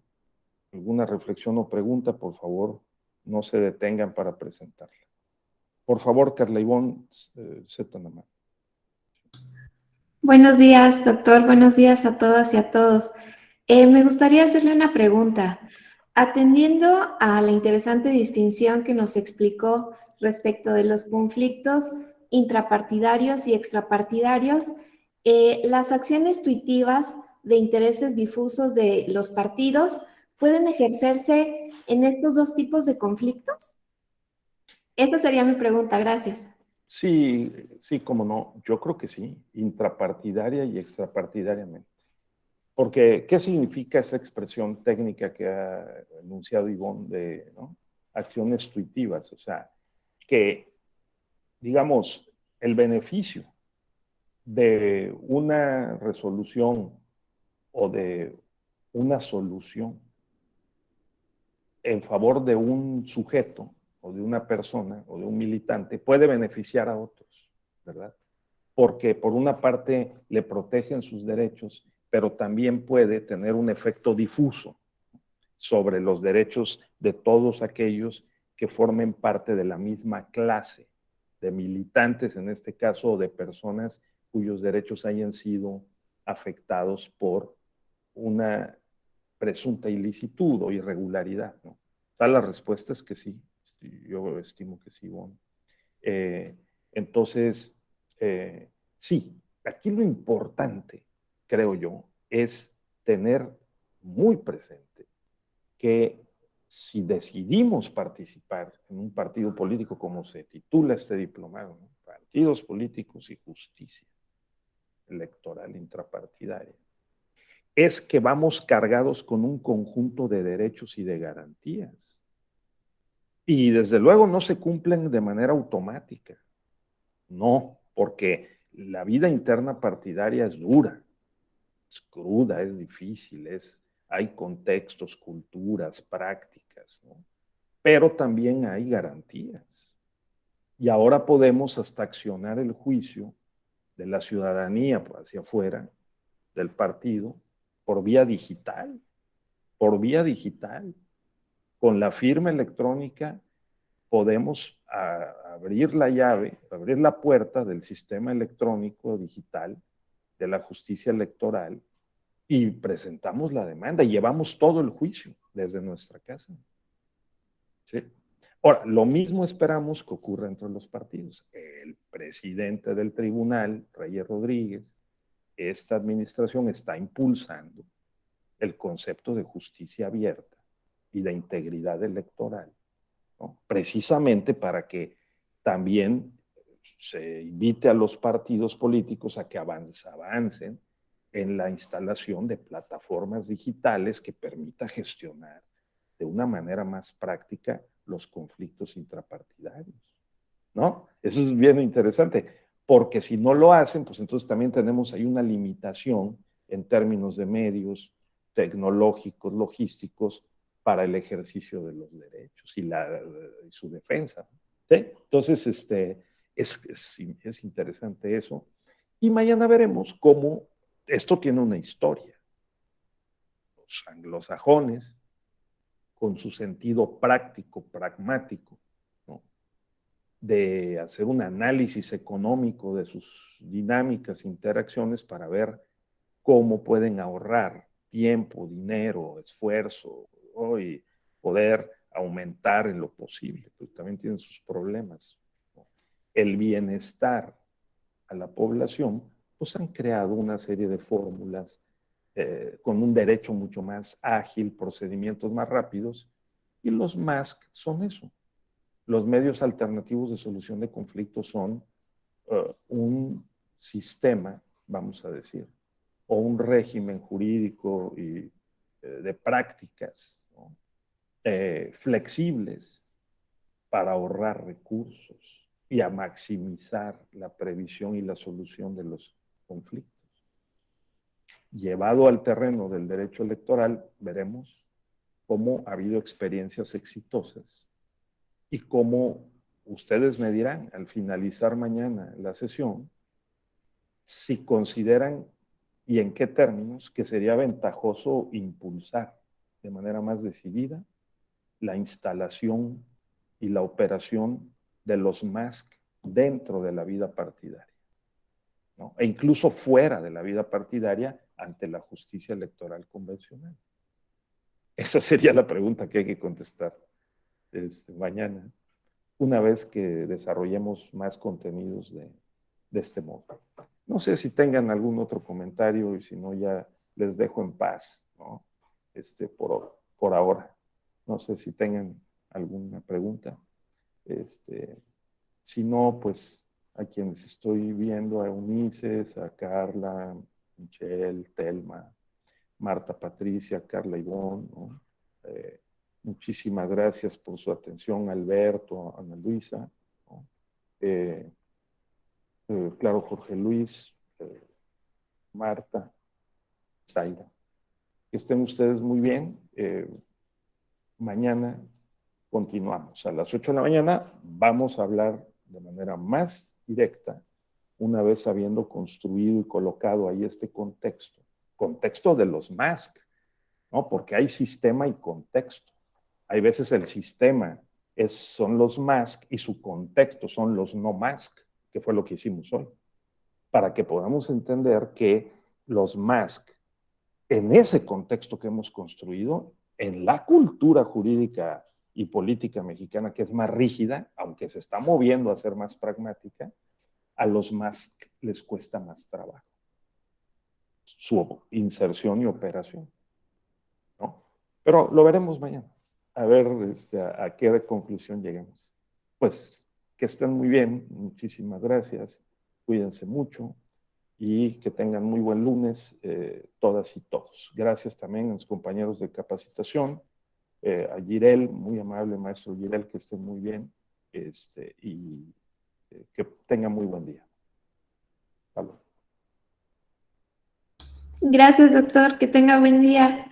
S2: alguna reflexión o pregunta, por favor, no se detengan para presentarla. Por favor, Carla Ivonne, Zetanamá.
S1: Buenos días, doctor. Buenos días a todas y a todos. Me gustaría hacerle una pregunta. Atendiendo a la interesante distinción que nos explicó respecto de los conflictos intrapartidarios y extrapartidarios, las acciones tuitivas de intereses difusos de los partidos pueden ejercerse en estos dos tipos de conflictos. Esa sería mi pregunta. Gracias.
S2: Sí, sí, cómo no. Yo creo que sí, intrapartidaria y extrapartidariamente. Porque, ¿qué significa esa expresión técnica que ha enunciado Ivonne de, ¿no?, acciones tuitivas? O sea, que, digamos, el beneficio de una resolución o de una solución en favor de un sujeto o de una persona o de un militante puede beneficiar a otros, ¿verdad? Porque por una parte le protegen sus derechos, pero también puede tener un efecto difuso sobre los derechos de todos aquellos que formen parte de la misma clase, de militantes en este caso, o de personas cuyos derechos hayan sido afectados por una presunta ilicitud o irregularidad, ¿no? O sea, la respuesta es que sí, yo estimo que sí, bueno. Entonces, sí, aquí lo importante, creo yo, es tener muy presente que si decidimos participar en un partido político, como se titula este diplomado, ¿no?, Partidos Políticos y Justicia Electoral Intrapartidaria, es que vamos cargados con un conjunto de derechos y de garantías. Y desde luego no se cumplen de manera automática. No, porque la vida interna partidaria es dura, es cruda, es difícil, hay contextos, culturas, prácticas, ¿no? Pero también hay garantías. Y ahora podemos hasta accionar el juicio de la ciudadanía hacia afuera del partido por vía digital, con la firma electrónica podemos abrir la llave, abrir la puerta del sistema electrónico digital de la justicia electoral y presentamos la demanda y llevamos todo el juicio desde nuestra casa. ¿Sí? Ahora, lo mismo esperamos que ocurra entre los partidos. El presidente del tribunal, Reyes Rodríguez, esta administración está impulsando el concepto de justicia abierta y de integridad electoral, ¿no? Precisamente para que también se invite a los partidos políticos a que avancen en la instalación de plataformas digitales que permita gestionar de una manera más práctica los conflictos intrapartidarios, ¿no? Eso es bien interesante, porque si no lo hacen, pues entonces también tenemos ahí una limitación en términos de medios tecnológicos, logísticos, para el ejercicio de los derechos y su defensa, ¿sí? Entonces, es interesante eso. Y mañana veremos cómo esto tiene una historia. Los anglosajones, con su sentido práctico, pragmático, ¿no? De hacer un análisis económico de sus dinámicas, interacciones para ver cómo pueden ahorrar tiempo, dinero, esfuerzo, ¿no? Y poder aumentar en lo posible, porque también tienen sus problemas, ¿no? El bienestar a la población, pues han creado una serie de fórmulas con un derecho mucho más ágil, procedimientos más rápidos, y los MASC son eso. Los medios alternativos de solución de conflictos son un sistema, vamos a decir, o un régimen jurídico y de prácticas, ¿no? Flexibles para ahorrar recursos y a maximizar la previsión y la solución de los conflictos. Llevado al terreno del derecho electoral, veremos cómo ha habido experiencias exitosas y cómo ustedes me dirán al finalizar mañana la sesión si consideran y en qué términos que sería ventajoso impulsar de manera más decidida la instalación y la operación de los MASC dentro de la vida partidaria, ¿no? E incluso fuera de la vida partidaria ante la justicia electoral convencional. Esa sería la pregunta que hay que contestar mañana, una vez que desarrollemos más contenidos de este modo. No sé si tengan algún otro comentario y si no ya les dejo en paz, ¿no? Por ahora. No sé si tengan alguna pregunta. Si no, pues a quienes estoy viendo, a Ulises, a Carla, Michelle, Telma, Marta Patricia, Carla Ivonne, ¿no? Muchísimas gracias por su atención, Alberto, Ana Luisa, ¿no? Claro, Jorge Luis, Marta, Zaira. Que estén ustedes muy bien. Mañana continuamos. A las 8 de la mañana vamos a hablar de manera más directa, una vez habiendo construido y colocado ahí este contexto de los MASC, ¿no? Porque hay sistema y contexto. Hay veces el sistema son los MASC y su contexto son los no MASC, que fue lo que hicimos hoy, para que podamos entender que los MASC, en ese contexto que hemos construido, en la cultura jurídica y política mexicana, que es más rígida, aunque se está moviendo a ser más pragmática, a los MASC les cuesta más trabajo su inserción y operación, ¿no? Pero lo veremos mañana, a ver a qué conclusión lleguemos. Pues que estén muy bien, muchísimas gracias, cuídense mucho y que tengan muy buen lunes todas y todos. Gracias también a los compañeros de capacitación, a Girel, muy amable maestro Girel, que estén muy bien y que tengan muy buen día. Hasta luego.
S1: Gracias, doctor. Que tenga buen día.